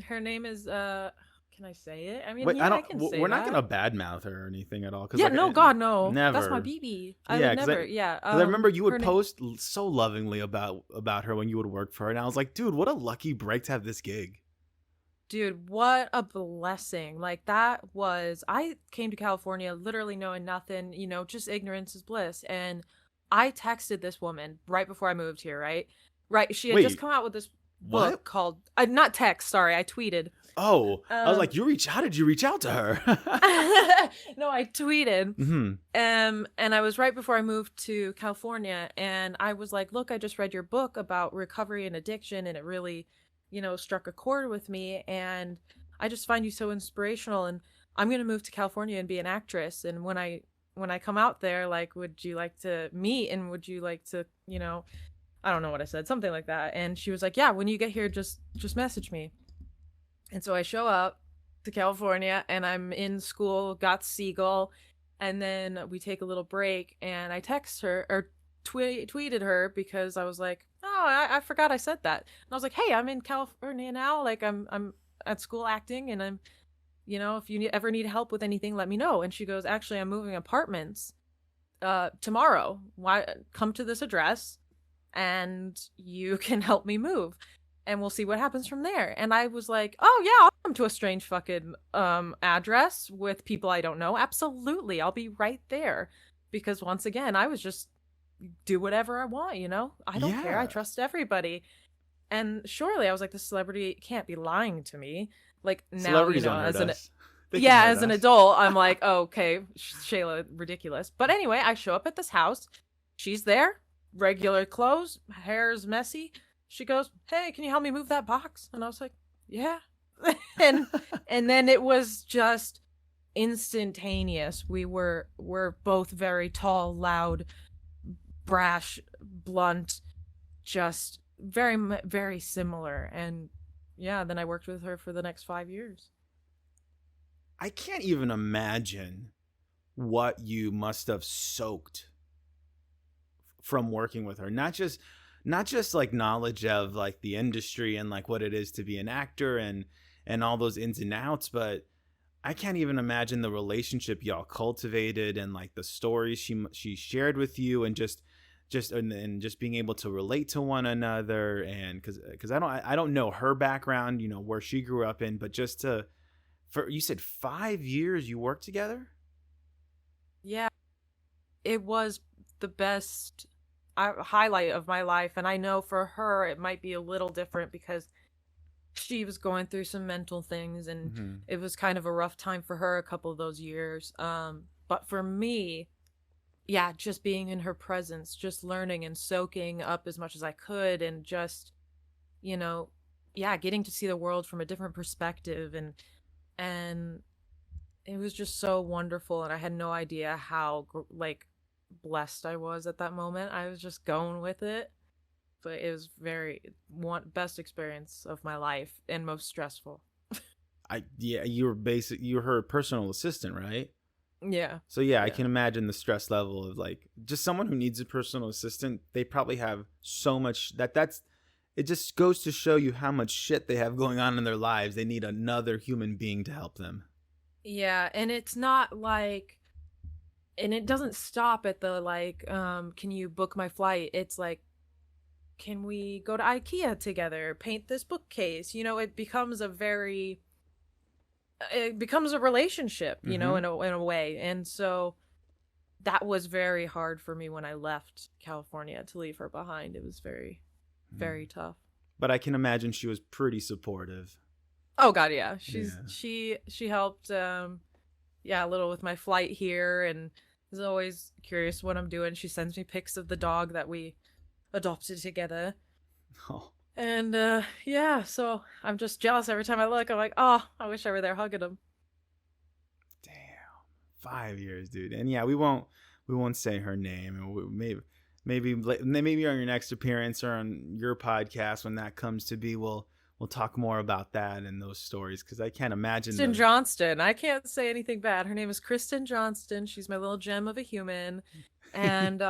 Her name is can I say it? I mean, Wait, I can say we're not that. gonna badmouth her or anything at all. Yeah, like, no, God, no. Never. That's my BB. I would never. Yeah. Because I remember you would post so lovingly about her when you would work for her, and I was like, dude, what a lucky break to have this gig. Dude, what a blessing. Like, I came to California literally knowing nothing, just ignorance is bliss. And I texted this woman right before I moved here, right? Right. She had just come out with this book called, not text, sorry, I tweeted. Oh, I was like, how did you reach out to her? No, I tweeted. Mm-hmm. And I was right before I moved to California, and I was like, look, I just read your book about recovery and addiction, and it really, struck a chord with me, and I just find you so inspirational, and I'm going to move to California and be an actress. And when I come out there, like, would you like to meet, and would you like to, I don't know what I said, something like that. And she was like, yeah, when you get here, just message me. And so I show up to California, and I'm in school, got Siegel, and then we take a little break, and I text her or tweeted her because I was like, oh, I forgot I said that. And I was like, hey, I'm in California now. Like, I'm at school acting, and I'm, if you ever need help with anything, let me know. And she goes, actually, I'm moving apartments tomorrow. Why come to this address, and you can help me move, and we'll see what happens from there. And I was like, oh yeah, I'll come to a strange fucking address with people I don't know. Absolutely, I'll be right there. Because once again, I was just do whatever I want, I don't care. I trust everybody. And surely I was like, the celebrity can't be lying to me. Like, now, as an adult, I'm like, oh, okay, Shayla, ridiculous. But anyway, I show up at this house. She's there, regular clothes, hair's messy. She goes, hey, can you help me move that box? And I was like, yeah. and then it was just instantaneous. We're both very tall, loud, brash, blunt, just very, very similar. And yeah, then I worked with her for the next 5 years. I can't even imagine what you must have soaked from working with her. Not just not just like knowledge of like the industry and like what it is to be an actor and all those ins and outs, but I can't even imagine the relationship y'all cultivated and like the stories she shared with you, and and just being able to relate to one another. And because I don't know her background, you know, where she grew up in, but just to, for you said 5 years you worked together. Yeah, it was the best highlight of my life. And I know for her, it might be a little different because she was going through some mental things, and Mm-hmm. it was kind of a rough time for her a couple of those years. But for me, yeah, just being in her presence, just learning and soaking up as much as I could, and just, you know, yeah, getting to see the world from a different perspective, and it was just so wonderful. And I had no idea how like blessed I was at that moment. I was just going with it, but it was very one best experience of my life and most stressful. Yeah, you were her personal assistant, right? Yeah. So yeah, I Yeah. can imagine the stress level of like just someone who needs a personal assistant. They probably have so much that's it just goes to show you how much shit they have going on in their lives. They need another human being to help them. Yeah, and it's not like, and it doesn't stop at the like can you book my flight? It's like, can we go to IKEA together, paint this bookcase? You know, it becomes a relationship, you know, Mm-hmm. in a way. And so that was very hard for me when I left California to leave her behind. It was very, very tough. But I can imagine she was pretty supportive. Oh God, yeah. Yeah. She helped yeah, a little with my flight here, and is always curious what I'm doing. She sends me pics of the dog that we adopted together. Oh, And yeah, so I'm just jealous every time I look. I'm like, oh, I wish I were there hugging him. damn. 5 years, dude. And yeah, we won't say her name. And maybe on your next appearance or on your podcast when that comes to be, we'll talk more about that and those stories, because I can't imagine Kristen Johnston. I can't say anything bad. Her name is Kristen Johnston. She's my little gem of a human. And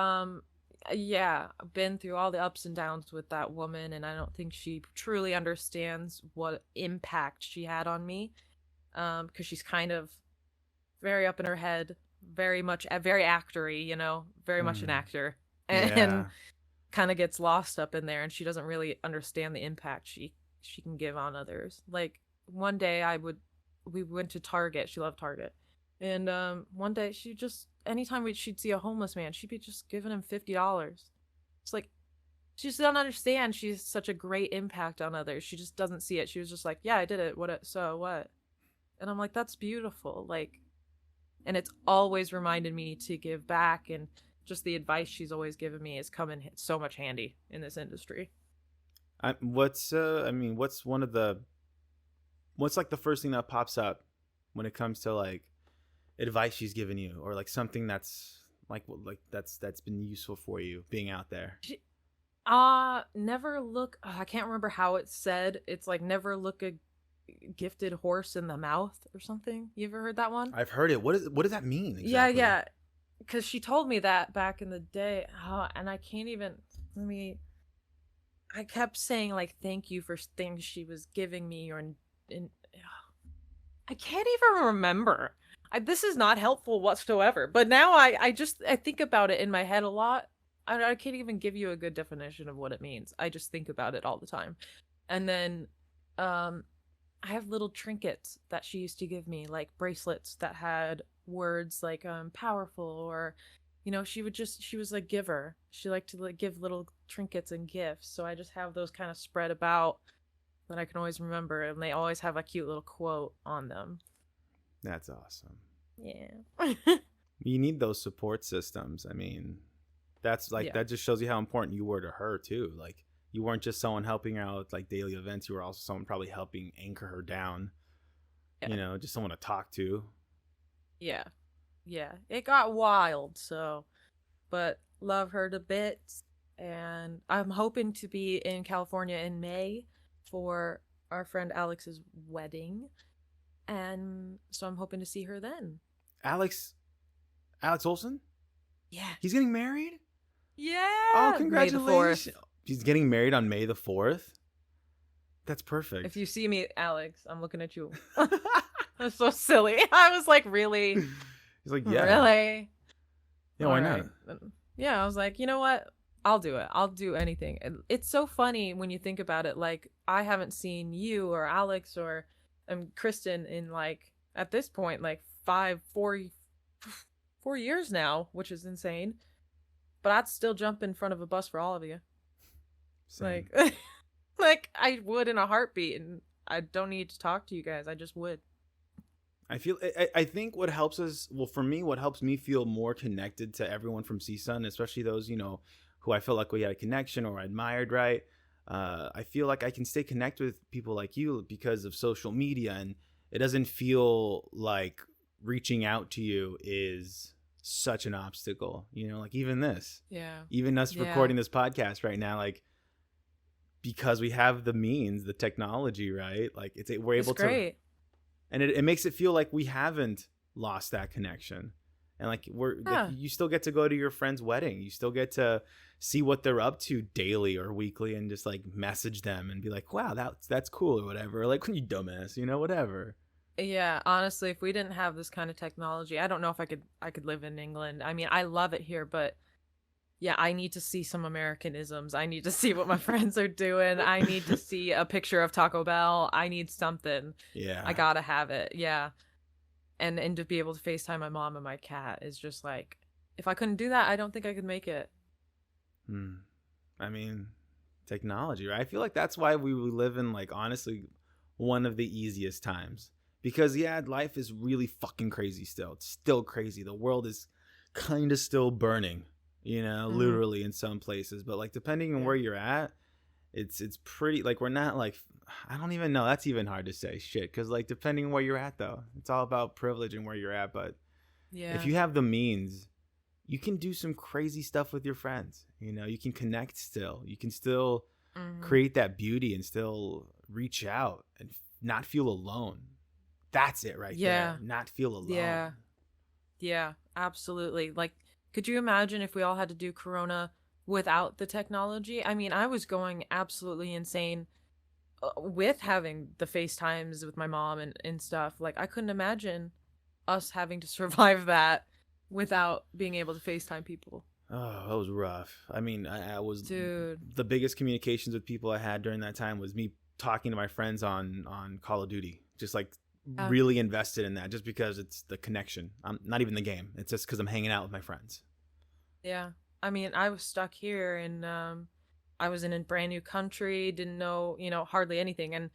yeah, I've been through all the ups and downs with that woman, and I don't think she truly understands what impact she had on me. Because she's kind of very up in her head, very much very actory, you know, very much an actor, and Yeah. kind of gets lost up in there, and she doesn't really understand the impact she can give on others. Like one day we went to Target. She loved Target. And one day she just anytime she'd see a homeless man, she'd be just giving him $50. It's like she just doesn't understand she's such a great impact on others. She just doesn't see it. She was just like, yeah, I did it. So what? And I'm like, that's beautiful. Like, and it's always reminded me to give back, and just the advice she's always given me is come in so much handy in this industry. What's like the first thing that pops up when it comes to like advice she's given you, or like something that's that's been useful for you being out there? Never look, I can't remember how it's said. It's like never look a gifted horse in the mouth or something. You ever heard that one? I've heard it. What does that mean exactly? Yeah. Because she told me that back in the day. And I can't even, I kept saying like thank you for things she was giving me, I can't even remember. This is not helpful whatsoever. But now I think about it in my head a lot. I can't even give you a good definition of what it means. I just think about it all the time. And then I have little trinkets that she used to give me, like bracelets that had words like powerful, or you know, she was a giver. She liked to like give little trinkets and gifts. So I just have those kind of spread about that I can always remember, and they always have a cute little quote on them. That's awesome. Yeah. You need those support systems. I mean, that's like that just shows you how important you were to her too. Like you weren't just someone helping her out with like daily events. You were also someone probably helping anchor her down. Yeah. You know, just someone to talk to. Yeah. It got wild, so, but love her to bits. And I'm hoping to be in California in May for our friend Alex's wedding. And so I'm hoping to see her then. Alex Olsen? Yeah. He's getting married? Yeah. Oh, congratulations. He's getting married on May the 4th. That's perfect. If you see me, Alex, I'm looking at you. That's so silly. I was like, really? He's like, yeah. Really? Yeah, why not? Yeah, I was like, you know what? I'll do it. I'll do anything. It's so funny when you think about it. Like, I haven't seen you or Alex or Kristen in, like, at this point, like 4 years now, which is insane. But I'd still jump in front of a bus for all of you. Same. Like, like I would in a heartbeat, and I don't need to talk to you guys. I just would. I think what helps us, well, for me, what helps me feel more connected to everyone from CSUN, especially those, you know, who I feel like we had a connection or admired, right? I feel like I can stay connected with people like you because of social media, and it doesn't feel like reaching out to you is such an obstacle, you know, like even this. Yeah. Even us recording this podcast right now, like, because we have the means, the technology, right? Like we're able to, and it makes it feel like we haven't lost that connection. And like like, you still get to go to your friend's wedding. You still get to see what they're up to daily or weekly and just like message them and be like, wow, that's cool or whatever. Or like, you dumbass, you know, whatever. Yeah, honestly, if we didn't have this kind of technology, I don't know if I could live in England. I mean, I love it here, but yeah, I need to see some Americanisms. I need to see what my friends are doing. I need to see a picture of Taco Bell. I need something. Yeah. I gotta have it. Yeah. And to be able to FaceTime my mom and my cat is just like, if I couldn't do that, I don't think I could make it. I mean, technology, right? I feel like that's why we live in, like, honestly, one of the easiest times. Because, yeah, life is really fucking crazy still. It's still crazy. The world is kind of still burning, you know, literally in some places. But, like, depending on where you're at, it's pretty, like, we're not, like, I don't even know. That's even hard to say. Shit. Because, like, depending on where you're at, though, it's all about privilege and where you're at. But if you have the means, you can do some crazy stuff with your friends. You know, you can connect still. You can still create that beauty and still reach out and not feel alone. That's it right there. Not feel alone. Yeah, absolutely. Like, could you imagine if we all had to do Corona without the technology? I mean, I was going absolutely insane with having the FaceTimes with my mom and stuff. Like, I couldn't imagine us having to survive that without being able to FaceTime people. Oh, that was rough. I mean, I was, dude, the biggest communications with people I had during that time was me talking to my friends on Call of Duty. Just like really invested in that, just because it's the connection. I'm not even the game. It's just because I'm hanging out with my friends. Yeah. I mean, I was stuck here and I was in a brand new country, didn't know, you know, hardly anything. And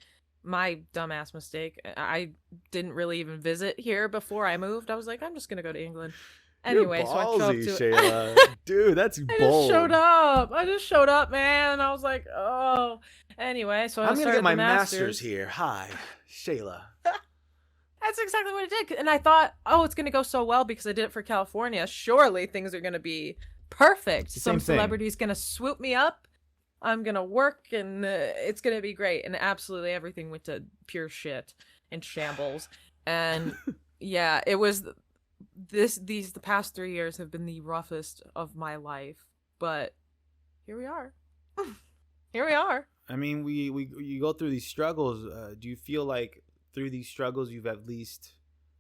my dumbass mistake, I didn't really even visit here before I moved. I was like, I'm just going to go to England. Anyway, so I showed up to Shayla. Dude, that's bold. I just showed up, man. And I was like, oh. Anyway, so I'm going to get my master's here. Hi, Shayla. That's exactly what it did. And I thought, oh, it's going to go so well because I did it for California. Surely things are going to be perfect. Some celebrity's going to swoop me up. I'm going to work and it's going to be great. And absolutely everything went to pure shit and shambles. And yeah, it was the past 3 years have been the roughest of my life. But here we are. Here we are. I mean, you go through these struggles. Do you feel like through these struggles you've at least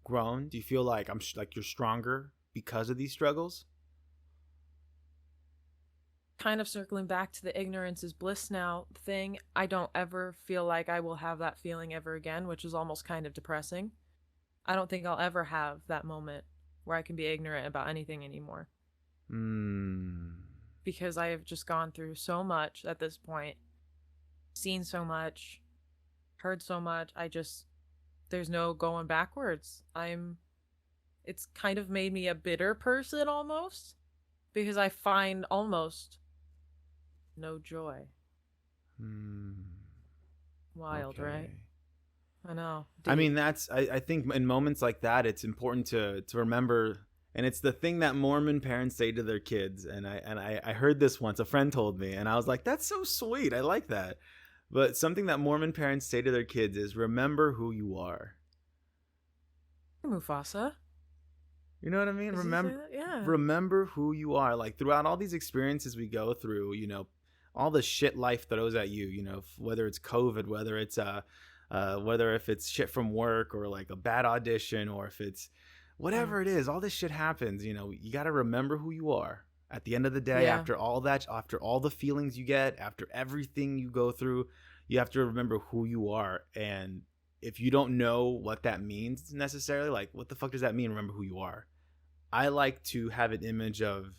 grown? Do you feel like you're stronger because of these struggles? Kind of circling back to the ignorance is bliss now thing, I don't ever feel like I will have that feeling ever again, which is almost kind of depressing. I don't think I'll ever have that moment where I can be ignorant about anything anymore. Because I have just gone through so much at this point, seen so much, heard so much. There's no going backwards. It's kind of made me a bitter person almost, because I find almost no joy. Wild, okay. Right? I know. Deep. I mean, I think in moments like that, it's important to remember, and it's the thing that Mormon parents say to their kids. And I heard this once, a friend told me, and I was like, that's so sweet. I like that. But something that Mormon parents say to their kids is, remember who you are. Mufasa. You know what I mean? Remember who you are. Like, throughout all these experiences we go through, you know, all the shit life throws at you, you know, whether it's COVID, whether it's whether if it's shit from work or like a bad audition, or if it's whatever it is, all this shit happens. You know, you got to remember who you are at the end of the day. Yeah. After all that, after all the feelings you get, after everything you go through, you have to remember who you are. And if you don't know what that means necessarily, like what the fuck does that mean? Remember who you are. I like to have an image of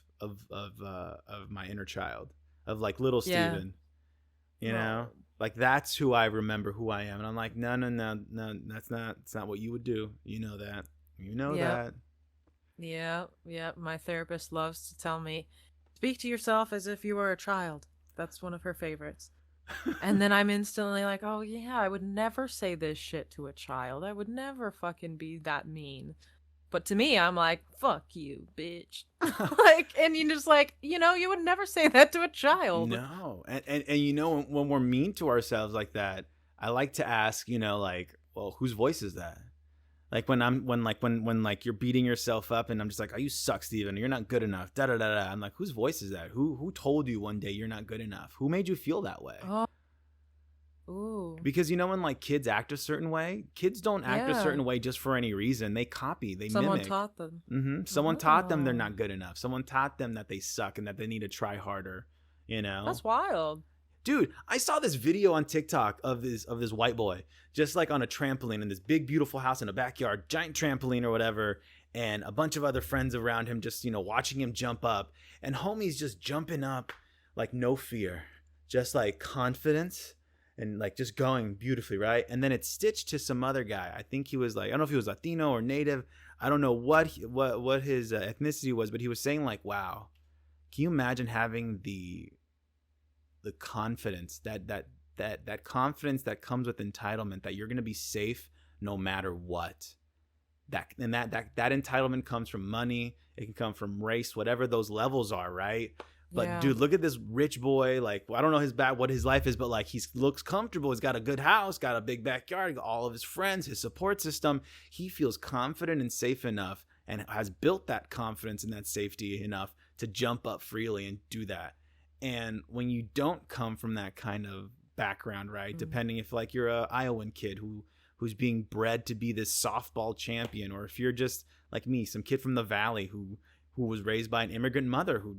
my inner child, of like little Steven, you know, like that's who I remember who I am. And I'm like, no, it's not what you would do. You know that. That. Yeah. My therapist loves to tell me, speak to yourself as if you were a child. That's one of her favorites. And then I'm instantly like, oh yeah, I would never say this shit to a child. I would never fucking be that mean. But to me, I'm like, fuck you, bitch. Like, and you just like, you know, you would never say that to a child. No. And you know, when we're mean to ourselves like that, I like to ask, you know, like, well, whose voice is that? Like when you're beating yourself up and I'm just like, oh, you suck, Steven. You're not good enough. Da da da da. I'm like, whose voice is that? Who told you one day you're not good enough? Who made you feel that way? Oh. Ooh. Because you know when like kids act a certain way, kids don't act a certain way just for any reason. They copy, they Someone mimic. taught them. Mm-hmm. Someone taught them they're not good enough. Someone taught them that they suck and that they need to try harder. You know, that's wild. Dude, I saw this video on TikTok of this white boy just like on a trampoline in this big beautiful house in a backyard, giant trampoline or whatever, and a bunch of other friends around him just, you know, watching him jump up, and homie's just jumping up like no fear, just like confidence and like just going beautifully, right? And then it's stitched to some other guy. I think he was like, I don't know if he was Latino or native. I don't know what his ethnicity was, but he was saying like, wow, can you imagine having the confidence, that confidence that comes with entitlement, that you're going to be safe no matter what. That entitlement comes from money. It can come from race, whatever those levels are, right? But dude, look at this rich boy. Like, I don't know what his life is, but like he looks comfortable. He's got a good house, got a big backyard, got all of his friends, his support system. He feels confident and safe enough, and has built that confidence and that safety enough to jump up freely and do that. And when you don't come from that kind of background, right? Depending if like you're a Iowan kid who's being bred to be this softball champion, or if you're just like me, some kid from the valley who was raised by an immigrant mother, who,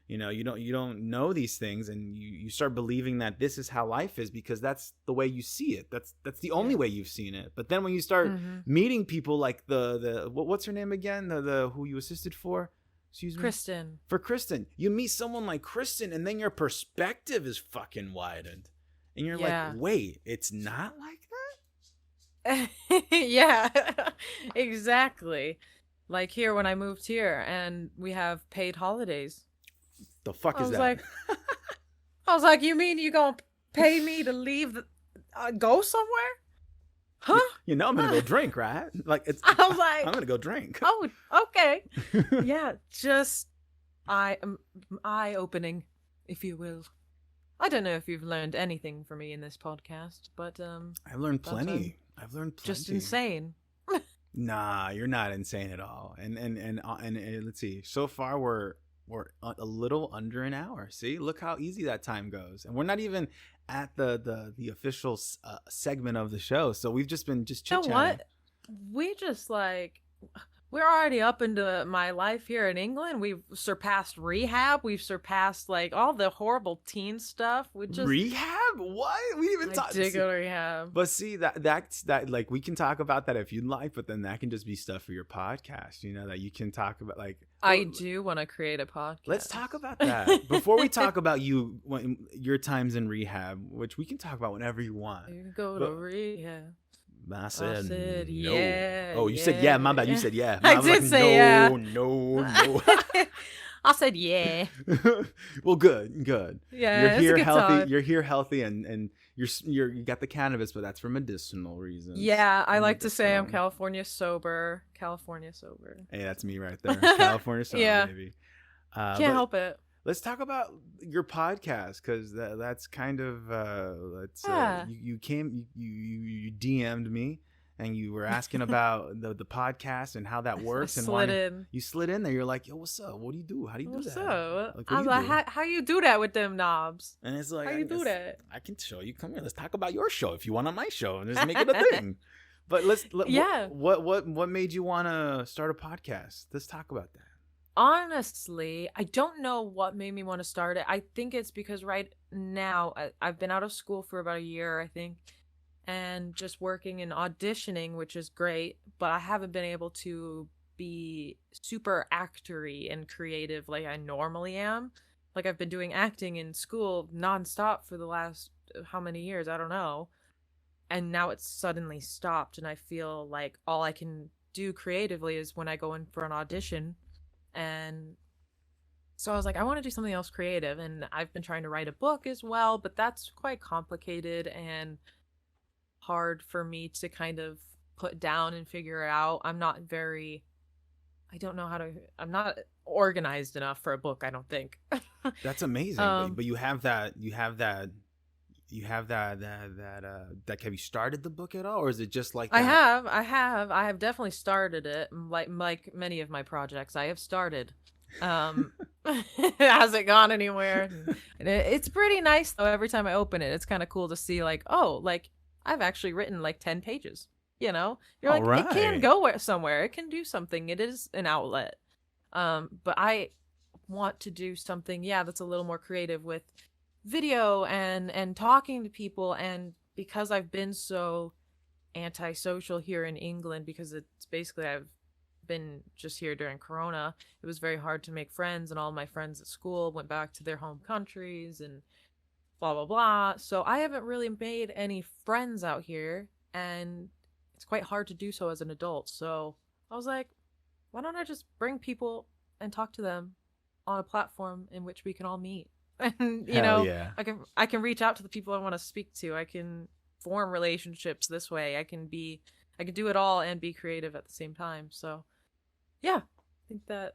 you know, you don't know these things, and you start believing that this is how life is because that's the way you see it. That's the only way you've seen it. But then when you start meeting people like what's her name again? The who you assisted for? Excuse me? Kristen. For Kristen. You meet someone like Kristen, and then your perspective is fucking widened. And you're like, wait, it's not like that? Yeah, exactly. Like here, when I moved here, and we have paid holidays. The fuck is that? I was like, you mean you gonna pay me to leave, go somewhere? Huh? You know I'm gonna go drink, right? Like I was like, I'm gonna go drink. Oh, okay. Yeah, just eye-opening, if you will. I don't know if you've learned anything from me in this podcast, but I've learned plenty. I've learned plenty. Just insane. Nah, you're not insane at all. And let's see. So far we're a little under an hour. See, look how easy that time goes, and we're not even at the official segment of the show. So we've just been chit-chatting. You know what? We just like, we're already up into my life here in England. We've surpassed rehab. We've surpassed like all the horrible teen stuff. We just rehab. What? We didn't even talk. I did go to rehab. But see that's like we can talk about that if you'd like, but then that can just be stuff for your podcast. You know, that you can talk about like. I do want to create a podcast. Let's talk about that before we talk about your times in rehab, which we can talk about whenever you want. You go to rehab. I said no. Yeah. Oh, you said yeah. My bad. You said yeah. I did say yeah. No. I said yeah. Well, good. Yeah, you're here healthy. Time. You're here healthy, and you got the cannabis, but that's for medicinal reasons. Yeah, I like to say I'm California sober. Hey, that's me right there. California sober, baby. Can't help it. Let's talk about your podcast, because that's kind of you DM'd me, and you were asking about the podcast and how that works, and slid in. you slid in there. You're like, yo, what's up? What do you do? How do you do What's that? up? Like, I'm like, how you do that with them knobs? And it's like, how you do that? I can show you. Come here, let's talk about your show if you want on my show, and just make it a thing. But what made you want to start a podcast? Let's talk about that. Honestly, I don't know what made me want to start it. I think it's because right now I've been out of school for about a year, I think, and just working and auditioning, which is great, but I haven't been able to be super actory and creative like I normally am. Like, I've been doing acting in school nonstop for the last how many years, I don't know. And now it's suddenly stopped, and I feel like all I can do creatively is when I go in for an audition. And so I was like, I want to do something else creative, and I've been trying to write a book as well, but that's quite complicated and hard for me to kind of put down and figure out. I'm not organized enough for a book, I don't think. That's amazing. But you have that have you started the book at all, or is it just like that? I have definitely started it. Like many of my projects, I have started. It hasn't gone anywhere. And it's pretty nice though. Every time I open it, it's kind of cool to see like, oh, like I've actually written like 10 pages. You know, you're like, right. It can go somewhere. It can do something. It is an outlet. But I want to do something, that's a little more creative with video and talking to people. And because I've been so antisocial here in England, because it's basically I've been just here during Corona, it was very hard to make friends, and all my friends at school went back to their home countries and blah blah blah. So I haven't really made any friends out here, and it's quite hard to do so as an adult. So I was like, why don't I just bring people and talk to them on a platform in which we can all meet? And I can reach out to the people I want to speak to. I can form relationships this way. I can do it all and be creative at the same time. So yeah, I think that's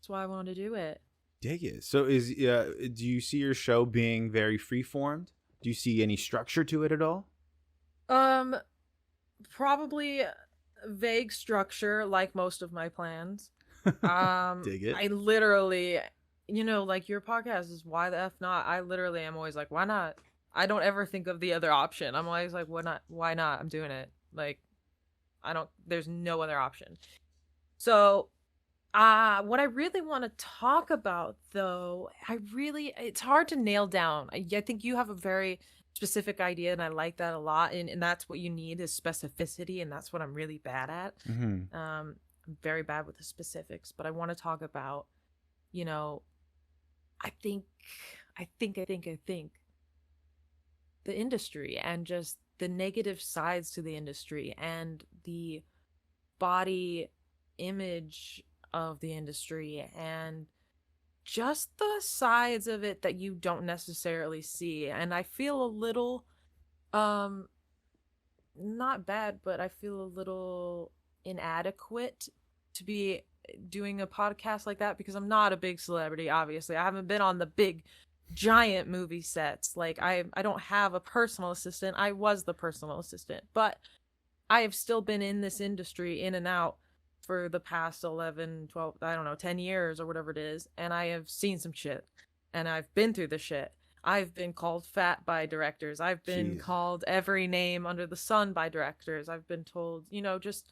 why I wanted to do it. Dig it. So do you see your show being very free-formed? Do you see any structure to it at all? Probably vague structure, like most of my plans. Dig it. I literally, like your podcast is Why the F Not? I literally am always like, why not? I don't ever think of the other option. I'm always like, why not? I'm doing it. Like, there's no other option. So, what I really want to talk about though, it's hard to nail down. I think you have a very specific idea, and I like that a lot. And that's what you need is specificity. And that's what I'm really bad at. Mm-hmm. I'm very bad with the specifics, but I want to talk about, I think the industry and just the negative sides to the industry and the body image of the industry and just the sides of it that you don't necessarily see. And I feel a little not bad, but I feel a little inadequate to be doing a podcast like that, because I'm not a big celebrity. Obviously, I haven't been on the big giant movie sets. Like, I don't have a personal assistant. I was the personal assistant, but I have still been in this industry in and out for the past 11, 12, I don't know, 10 years or whatever it is. And I have seen some shit, and I've been through the shit. I've been called fat by directors. I've been called every name under the sun by directors. I've been told, just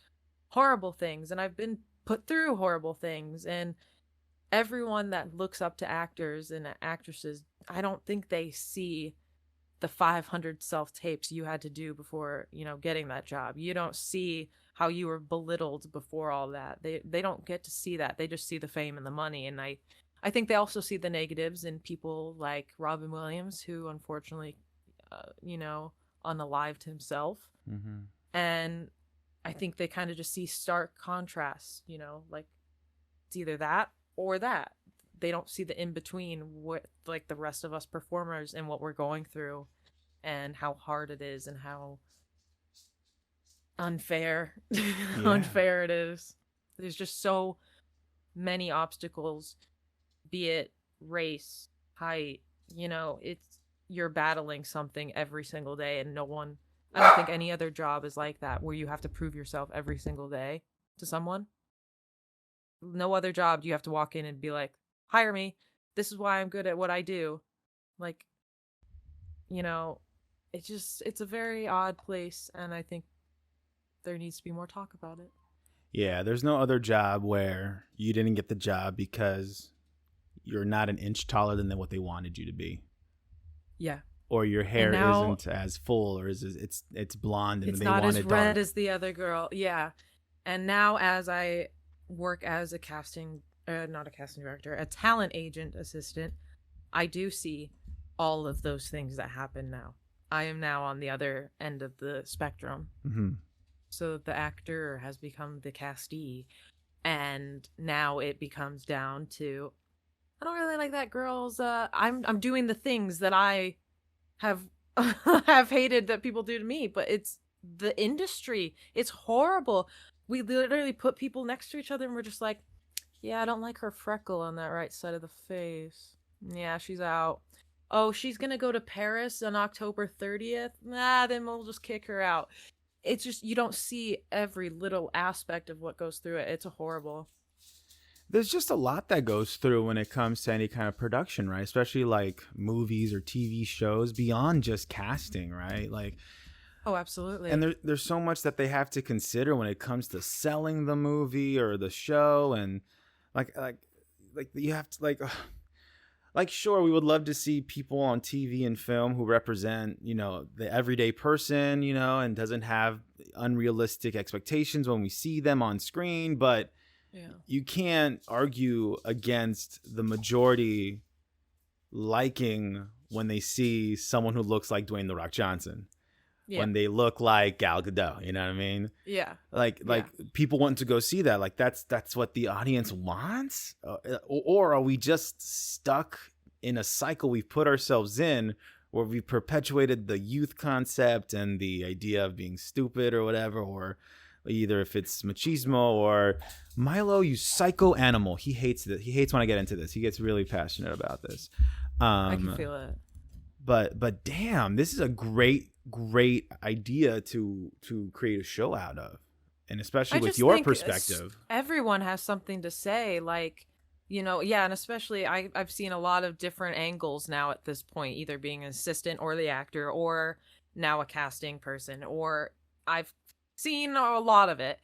horrible things, and I've been put through horrible things. And everyone that looks up to actors and actresses, I don't think they see the 500 self-tapes you had to do before, getting that job. You don't see how you were belittled before all that. They don't get to see that. They just see the fame and the money. And I think they also see the negatives in people like Robin Williams, who unfortunately, unalived himself. Mm-hmm. And I think they kind of just see stark contrasts, like it's either that or that. They don't see the in-between with like the rest of us performers and what we're going through and how hard it is and how unfair it is. There's just so many obstacles, be it race, height, you're battling something every single day, and no one I don't think any other job is like that, where you have to prove yourself every single day to someone. No other job do you have to walk in and be like, hire me. This is why I'm good at what I do. Like, you know, it's a very odd place, and I think there needs to be more talk about it. Yeah, there's no other job where you didn't get the job because you're not an inch taller than what they wanted you to be. Yeah. Or your hair isn't as full, or it's blonde and it's they not want as it red dark. as the other girl. Yeah. And now, as I work as a not a casting director, a talent agent assistant, I do see all of those things that happen now. I am now on the other end of the spectrum. Mm-hmm. So the actor has become the castee, and now it becomes down to, I don't really like that girl's. I'm doing the things that I have have hated that people do to me, but it's the industry. It's horrible. We literally put people next to each other and we're just like, yeah, I don't like her freckle on that right side of the face. Yeah, she's out. Oh, she's gonna go to Paris on October 30th. Nah, then we'll just kick her out. It's just, you don't see every little aspect of what goes through it. It's horrible. There's just a lot that goes through when it comes to any kind of production, right? Especially like movies or TV shows, beyond just casting, right? Like, oh, absolutely. And there's so much that they have to consider when it comes to selling the movie or the show, and like you have to like sure, we would love to see people on TV and film who represent, you know, the everyday person, you know, and doesn't have unrealistic expectations when we see them on screen, but yeah, you can't argue against the majority liking when they see someone who looks like Dwayne "The Rock" Johnson. Yeah. When they look like Gal Gadot, you know what I mean? Yeah. Like people want to go see that. Like that's what the audience wants, or are we just stuck in a cycle we've put ourselves in, where we perpetuated the youth concept and the idea of being stupid or whatever, or either if it's machismo or Milo, you psycho animal. He hates it. He hates when I get into this. He gets really passionate about this. I can feel it. But damn, this is a great idea to create a show out of, and especially with your perspective. Everyone has something to say, like, you know, yeah, and especially I've seen a lot of different angles now at this point, either being an assistant or the actor, or now a casting person, or I've seen a lot of it.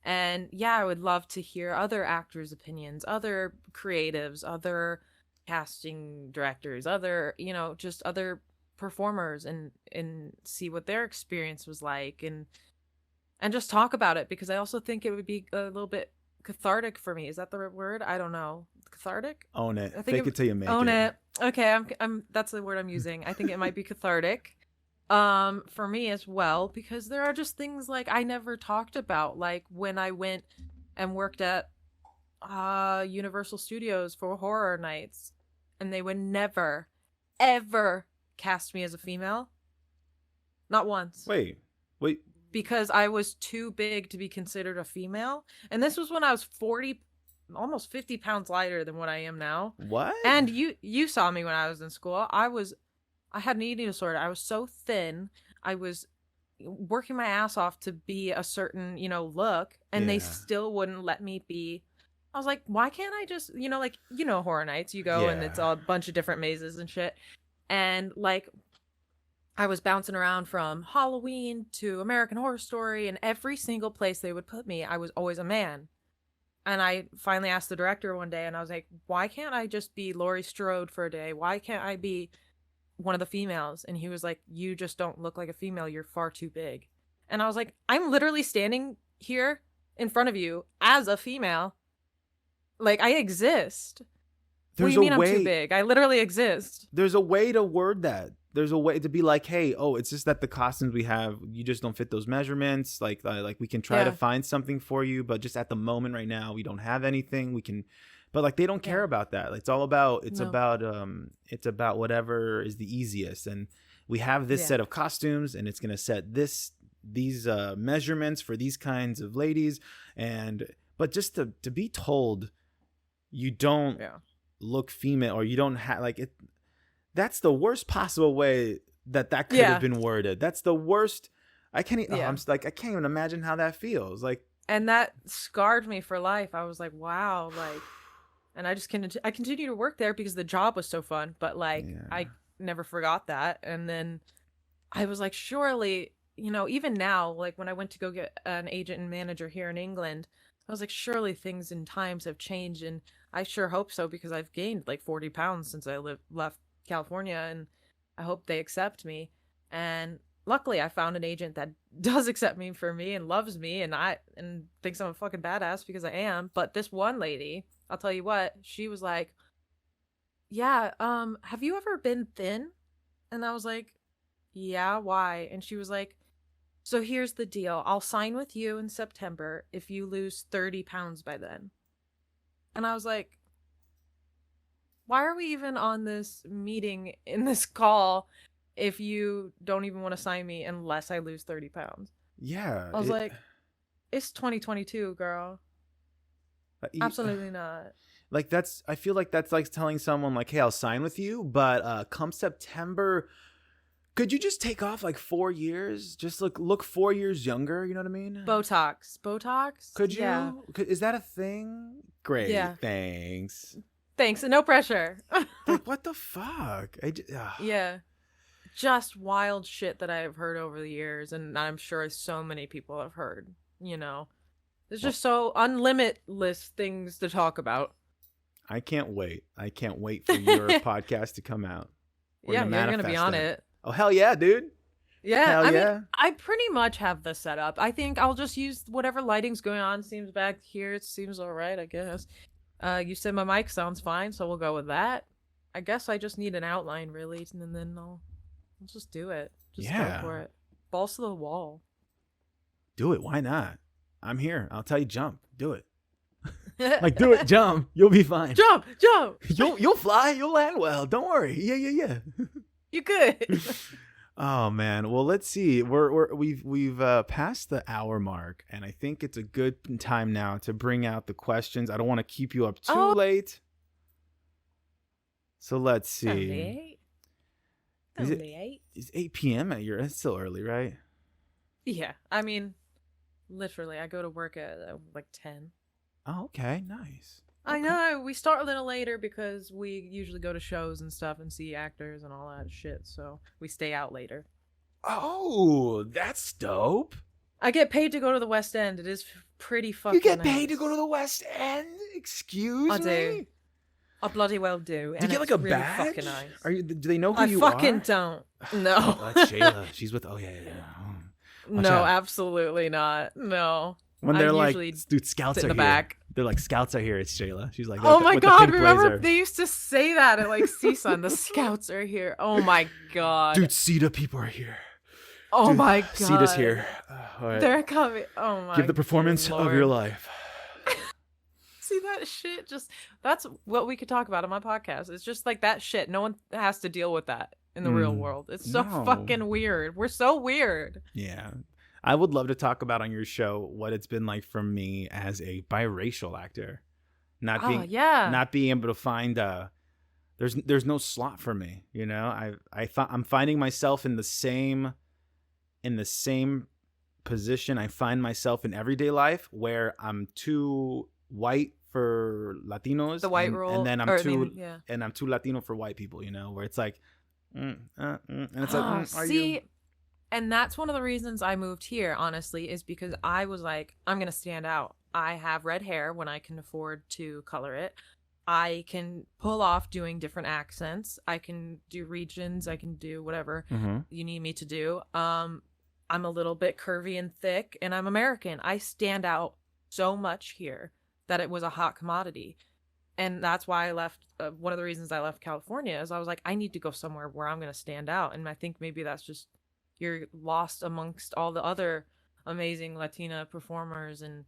And yeah, I would love to hear other actors' opinions, other creatives, other casting directors, other, you know, just other performers, and see what their experience was like, and just talk about it, because I also think it would be a little bit cathartic for me. Is that the right word? I don't know. Cathartic? Own it. I think fake it till you make it. Own it. Okay, I'm that's the word I'm using. I think it might be cathartic for me as well, because there are just things like I never talked about, like when I went and worked at Universal Studios for horror nights, and they would never ever cast me as a female. Not once. Wait. Because I was too big to be considered a female. And this was when I was 40, almost 50 pounds lighter than what I am now. What? And you saw me when I was in school. I had an eating disorder. I was so thin. I was working my ass off to be a certain, you know, look, and they still wouldn't let me be. I was like, why can't I just, you know, like, you know, horror nights, you go and it's all a bunch of different mazes and shit. And like, I was bouncing around from Halloween to American Horror Story, and every single place they would put me, I was always a man. And I finally asked the director one day, and I was like, why can't I just be Laurie Strode for a day? Why can't I be one of the females? And he was like, you just don't look like a female. You're far too big. And I was like, I'm literally standing here in front of you as a female. Like, I exist. What do you mean I'm too big? I literally exist. There's a way to word that. There's a way to be like, hey, it's just that the costumes we have, you just don't fit those measurements. Like we can try to find something for you, but just at the moment right now, we don't have anything. We can, but like they don't care about that. It's all about it's about whatever is the easiest. And we have this set of costumes, and it's gonna set these measurements for these kinds of ladies. But just to be told you don't look female, or you don't have like it. That's the worst possible way that could have been worded. That's the worst. I can't. Yeah. I'm like, I can't even imagine how that feels. Like, and that scarred me for life. I was like, wow, like, and I continued to work there because the job was so fun. But like, yeah. I never forgot that. And then I was like, surely, even now, like when I went to go get an agent and manager here in England, I was like, surely things and times have changed, and I sure hope so because I've gained like 40 pounds since I left California, and I hope they accept me. And luckily, I found an agent that does accept me for me and loves me, and thinks I'm a fucking badass because I am. But this one lady, I'll tell you what, she was like, "Yeah, have you ever been thin?" And I was like, "Yeah, why?" And she was like, "So here's the deal. I'll sign with you in September if you lose 30 pounds by then." And I was like, why are we even on this meeting in this call if you don't even want to sign me unless I lose 30 pounds? Yeah. I was like, it's 2022, girl. Absolutely not. Like I feel like that's like telling someone like, hey, I'll sign with you, but come September, could you just take off like 4 years? Just look 4 years younger. You know what I mean? Botox. Could you? Yeah. Is that a thing? Great. Yeah. Thanks. No pressure. Like, what the fuck? Yeah. Just wild shit that I have heard over the years, and I'm sure so many people have heard. There's just so unlimitless things to talk about. I can't wait. I can't wait for your podcast to come out. Yeah, you're gonna be on it. Oh, hell yeah, dude. Yeah, hell I yeah. mean, I pretty much have the setup. I think I'll just use whatever lighting's going on. Seems back here, it seems all right, I guess. You said my mic sounds fine, so we'll go with that. I guess I just need an outline, really, and then I'll just do it. Just go for it. Balls to the wall. Do it. Why not? I'm here. I'll tell you, jump. Do it. Like, do it, jump. You'll be fine. Jump. You'll fly. You'll land well. Don't worry. Yeah. You good. Oh man. Well, let's see. We've passed the hour mark, and I think it's a good time now to bring out the questions. I don't want to keep you up too late. So let's see. It's 8 p.m. at it's still early, right? Yeah. I mean, literally, I go to work at like 10. Oh, okay. Nice. I know. We start a little later because we usually go to shows and stuff and see actors and all that shit. So we stay out later. Oh, that's dope. I get paid to go to the West End. It is pretty fucking You get paid to go to the West End? Excuse me? I do. I bloody well do. Do you get like a really badge? Fucking nice. Do they know who you I are? fucking don't. No. Oh, that's Shayla. She's with. Oh yeah. No, out. Absolutely not. No. When they're like, dude, scouts are in the here. Back. They're like, scouts are here. It's Shayla. She's like, oh my god! Remember blazer. They used to say that at like CSUN. The scouts are here. Oh my god. Dude, CETA people are here. Oh Dude, my god. CETA's here. All right. They're coming. Oh my. Give the performance of your life. See that shit? That's what we could talk about on my podcast. It's just like that shit. No one has to deal with that in the real world. It's so fucking weird. We're so weird. Yeah. I would love to talk about on your show what it's been like for me as a biracial actor. Not being able to find there's no slot for me, you know? I'm finding myself in the same position I find myself in everyday life, where I'm too white for Latinos, the white rule, and then I'm too Latino for white people, you know, where it's like and it's like are you? And that's one of the reasons I moved here, honestly, is because I was like, I'm going to stand out. I have red hair when I can afford to color it. I can pull off doing different accents. I can do regions. I can do whatever you need me to do. I'm a little bit curvy and thick, and I'm American. I stand out so much here that it was a hot commodity. And that's why I left. One of the reasons I left California is I was like, I need to go somewhere where I'm going to stand out. And I think maybe that's just, you're lost amongst all the other amazing Latino performers, and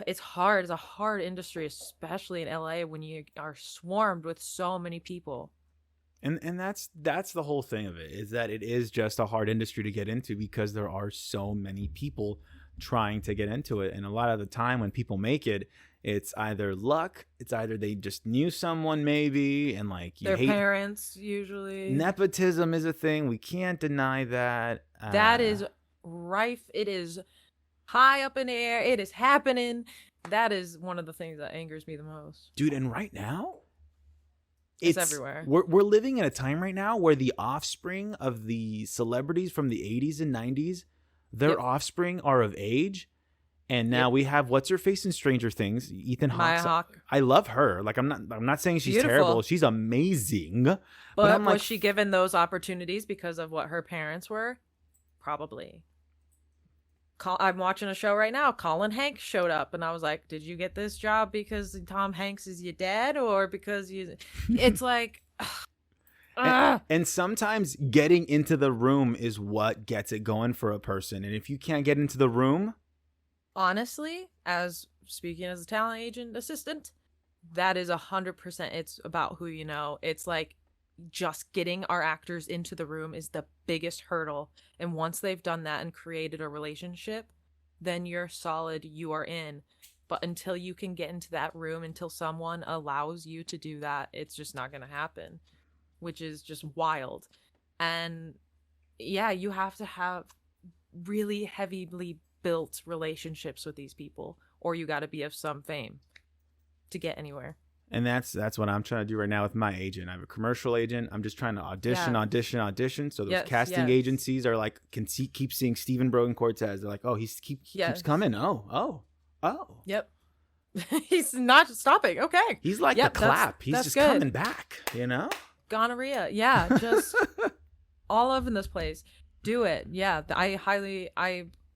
it's hard. It's a hard industry, especially in LA when you are swarmed with so many people. And that's the whole thing of it, is that it is just a hard industry to get into because there are so many people trying to get into it. And a lot of the time when people make it, It's either luck, it's either they just knew someone maybe, and like you Their hate parents usually. nepotism is a thing. We can't deny that. That is rife. It is high up in the air. It is happening. That is one of the things that angers me the most. Dude, and right now it's everywhere. We're living in a time right now where the offspring of the celebrities from the 80s and 90s, their offspring are of age. And now we have what's her face in Stranger Things, Ethan Hawke. Hawke. I love her. Like I'm not saying she's Beautiful. terrible. She's amazing. But was like, she given those opportunities because of what her parents were? Probably. I'm watching a show right now. Colin Hanks showed up, and I was like, "Did you get this job because Tom Hanks is your dad, or because you?" It's like, and sometimes getting into the room is what gets it going for a person. And if you can't get into the room. Honestly, as speaking as a talent agent assistant, that is 100%. It's about who you know. It's like just getting our actors into the room is the biggest hurdle. And once they've done that and created a relationship, then you're solid, you are in. But until you can get into that room, until someone allows you to do that, it's just not going to happen, which is just wild. And yeah, you have to have really heavily built relationships with these people, or you got to be of some fame to get anywhere. And that's what I'm trying to do right now with my agent. I have a commercial agent. I'm just trying to audition. So those casting agencies are like keep seeing Stephen Brogan Cortez. They're like, oh, he keeps coming. Oh. Yep. He's not stopping. Okay. He's like the clap. He's just good. Coming back. You know. Gonorrhea. Yeah. Just all over this place. Do it. Yeah. I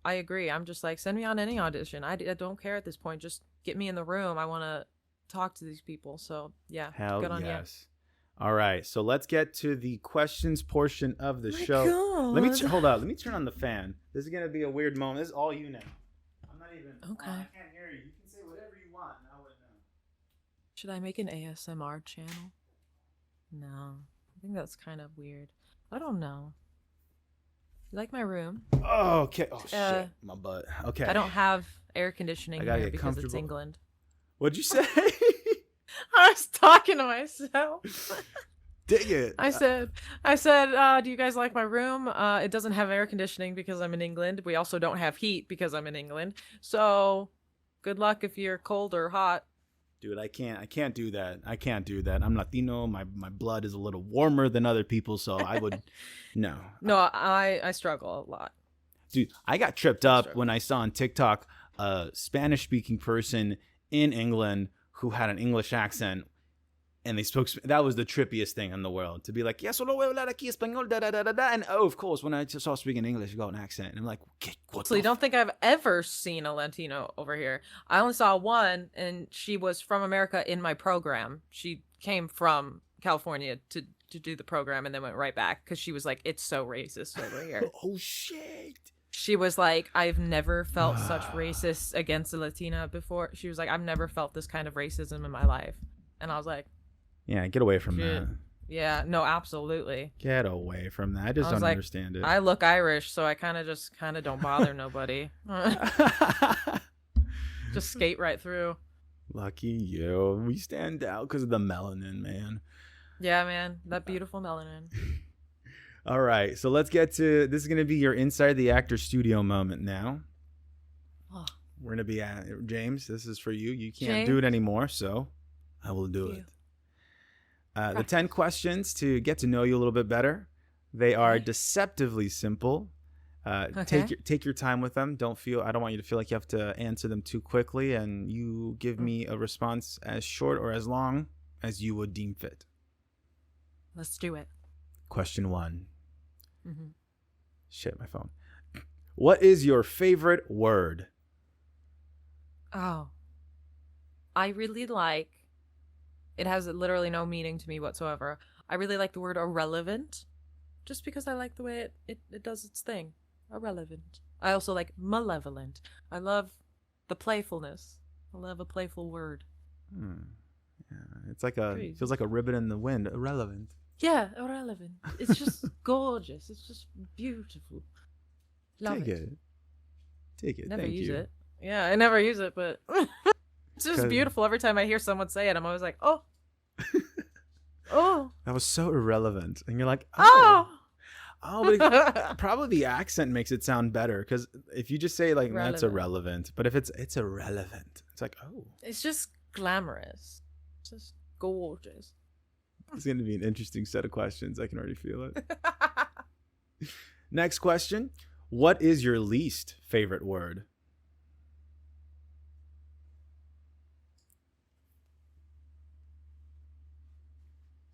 agree. I'm just like, send me on any audition. I don't care at this point. Just get me in the room. I want to talk to these people. So yeah, good on you. All right, so let's get to the questions portion of the show. God. Hold on. Let me turn on the fan. This is gonna be a weird moment. This is all you now. I'm not even. Okay. I can't hear you. You can say whatever you want. I wouldn't know. Should I make an ASMR channel? No, I think that's kind of weird. I don't know. You like my room? Oh, okay. Oh shit, my butt. Okay. I don't have air conditioning here because it's England. What'd you say? I was talking to myself. Dig it. I said, do you guys like my room? It doesn't have air conditioning because I'm in England. We also don't have heat because I'm in England. So good luck if you're cold or hot. Dude, I can't do that. I'm Latino. My blood is a little warmer than other people, so I would no. No, I struggle a lot. Dude, I got tripped up when I saw on TikTok a Spanish speaking person in England who had an English accent, and they spoke. That was the trippiest thing in the world, to be like, yes, solo voy a hablar aquí español, da da da da da. And oh, of course, when I just saw speaking English, you got an accent, and I'm like, okay, what? So you don't think I've ever seen a Latino over here? I only saw one, and she was from America in my program. She came from California to do the program, and then went right back because she was like, it's so racist over here. Oh shit. She was like, I've never felt such racist against a Latina before. She was like, I've never felt this kind of racism in my life. And I was like, yeah, get away from that. Yeah, no, absolutely. Get away from that. I just don't understand it. I look Irish, so I kind of don't bother nobody. Just skate right through. Lucky you. We stand out because of the melanin, man. Yeah, man. That beautiful melanin. All right, so let's get to this. Is going to be your inside the actor studio moment now. Oh. We're going to be at James. This is for you. You can't do it anymore, so I will do it. The 10 questions to get to know you a little bit better. They are deceptively simple. Take your time with them. I don't want you to feel like you have to answer them too quickly, and you give me a response as short or as long as you would deem fit. Let's do it. Question 1. Mm-hmm. Shit, my phone. What is your favorite word? Oh, I really like. It has literally no meaning to me whatsoever. I really like the word irrelevant, just because I like the way it does its thing. Irrelevant. I also like malevolent. I love the playfulness. I love a playful word. Yeah, it's like feels like a ribbon in the wind. Irrelevant. Yeah, irrelevant. It's just gorgeous. It's just beautiful. Love Take it. Never Thank use you. it. Yeah, I never use it, but It's just beautiful. Every time I hear someone say it, I'm always like, oh, oh, that was so irrelevant. And you're like, oh. but probably the accent makes it sound better, because if you just say like that's irrelevant, but if it's irrelevant, it's like, oh, it's just glamorous, it's just gorgeous. It's going to be an interesting set of questions. I can already feel it. Next question. What is your least favorite word?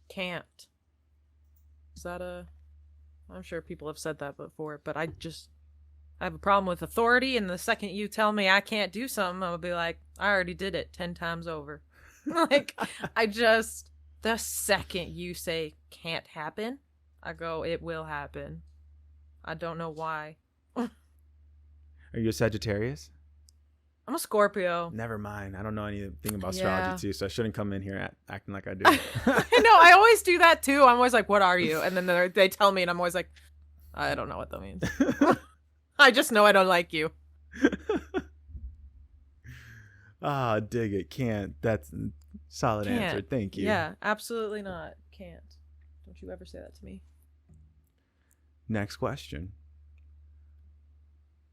Can't. Is that I'm sure people have said that before, but I have a problem with authority, and the second you tell me I can't do something, I'll be like, I already did it 10 times over. Like, the second you say can't happen, I go, it will happen. I don't know why. Are you a Sagittarius? I'm a Scorpio. Never mind. I don't know anything about astrology too, so I shouldn't come in here acting like I do. I know. I always do that too. I'm always like, what are you? And then they tell me, and I'm always like, I don't know what that means. I just know I don't like you. Dig it. Can't. That's a solid answer. Thank you. Yeah, absolutely not. Can't. Don't you ever say that to me. Next question.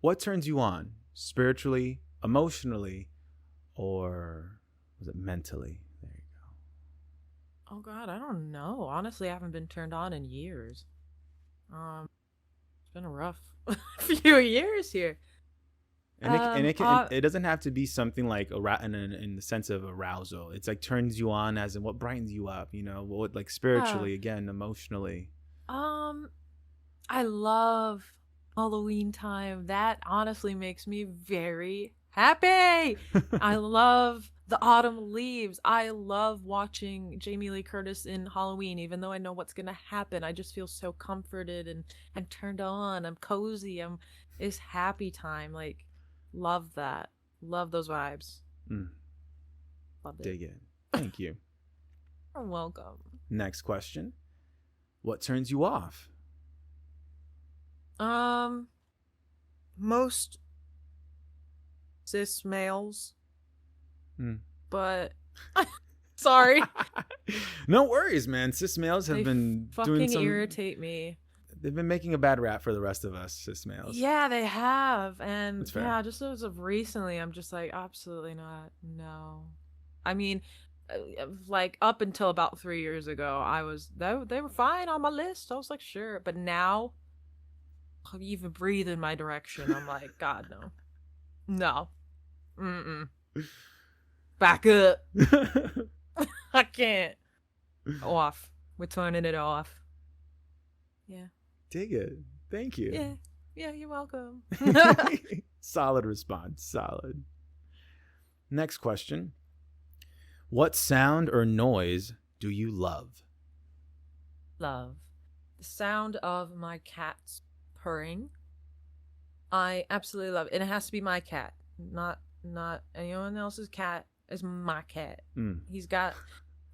What turns you on? Spiritually, emotionally, or was it mentally? There you go. Oh God, I don't know. Honestly, I haven't been turned on in years. It's been a rough few years here. And it doesn't have to be something like in the sense of arousal. It's like turns you on as in what brightens you up, what, like spiritually, again, emotionally. I love Halloween time. That honestly makes me very happy. I love the autumn leaves. I love watching Jamie Lee Curtis in Halloween, even though I know what's gonna happen. I just feel so comforted and turned on. I'm cozy. It's happy time. Like, love that. Love those vibes. Loved it. Dig it. Thank you. You're welcome. Next question. What turns you off? Most cis males. But sorry. No worries, man. Cis males have been doing some irritate me. They've been making a bad rap for the rest of us cis males. Yeah, they have. And yeah, just as of recently, I'm just like, absolutely not. No. I mean, like up until about 3 years ago, they were fine on my list. I was like, sure. But now, even breathe in my direction, I'm like, God, no. Back up. I can't. Off. We're turning it off. Yeah. Dig it. Thank you. Yeah, you're welcome. Solid response. Solid. Next question. What sound or noise do you love? Love the sound of my cat's purring. I absolutely love it. And it has to be my cat, not anyone else's cat. It's my cat. He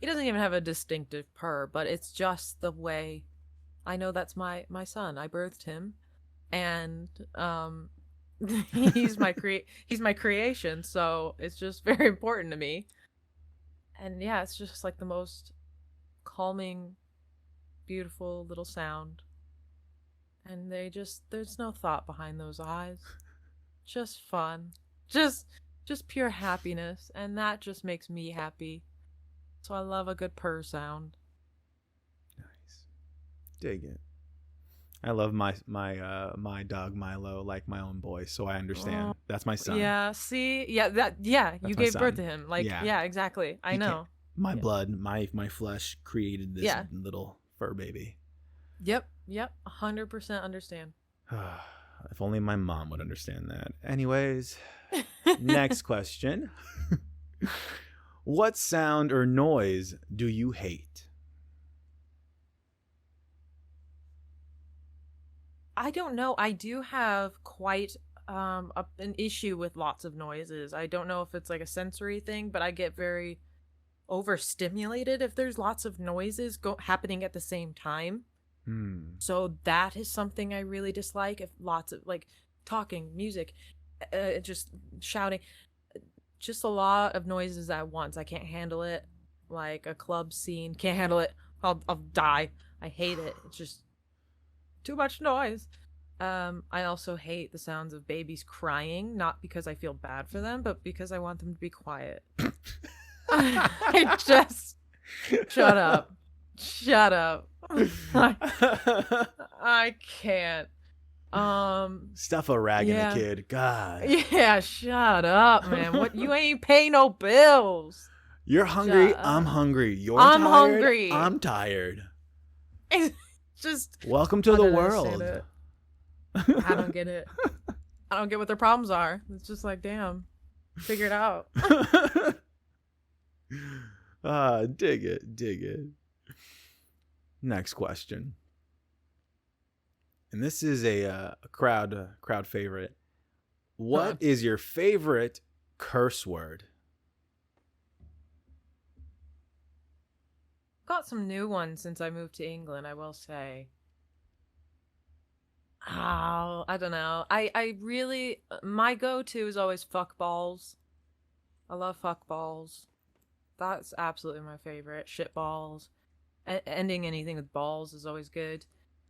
doesn't even have a distinctive purr, but it's just the way I know that's my son. I birthed him, and he's my creation, so it's just very important to me. And yeah, it's just like the most calming, beautiful little sound. And there's no thought behind those eyes. Just fun. Just pure happiness, and that just makes me happy. So I love a good purr sound. Nice. Dig it. I love my dog Milo like my own boy, so I understand. That's my son. Yeah, see? Yeah, you gave birth to him. Like, yeah exactly. I know. My blood, my flesh created this little fur baby. Yep, 100% understand. If only my mom would understand that. Anyways, next question. What sound or noise do you hate? I don't know. I do have quite an issue with lots of noises. I don't know if it's like a sensory thing, but I get very overstimulated if there's lots of noises happening at the same time. So that is something I really dislike. If lots of like talking, music, just shouting, just a lot of noises at once. I can't handle it. Like a club scene, can't handle it. I'll die. I hate it. It's just too much noise. I also hate the sounds of babies crying, not because I feel bad for them, but because I want them to be quiet. I just shut up. Shut up. I can't. Stuff a rag in a kid. God. Yeah, shut up, man. What, you ain't pay no bills. You're hungry, I'm hungry. I'm tired, hungry. I'm tired. It's just welcome to the world. I don't get it. I don't get what their problems are. It's just like, damn, figure it out. Dig it. Next question. And this is a crowd favorite. What is your favorite curse word? Got some new ones since I moved to England, I will say. Oh, I don't know. I really, my go-to is always fuck balls. I love fuck balls. That's absolutely my favorite. Shit balls. Ending anything with balls is always good.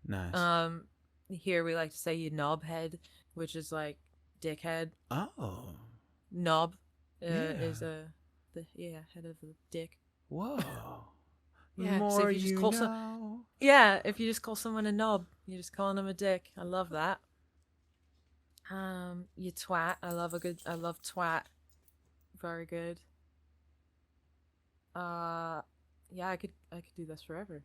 Nice. Here we like to say you knobhead, which is like dickhead. Oh. Knob is the head of the dick. Whoa. Yeah, More so if you just call if you just call someone a knob, you're just calling them a dick. I love that. You twat. I love twat. Very good. Yeah, I could do this forever.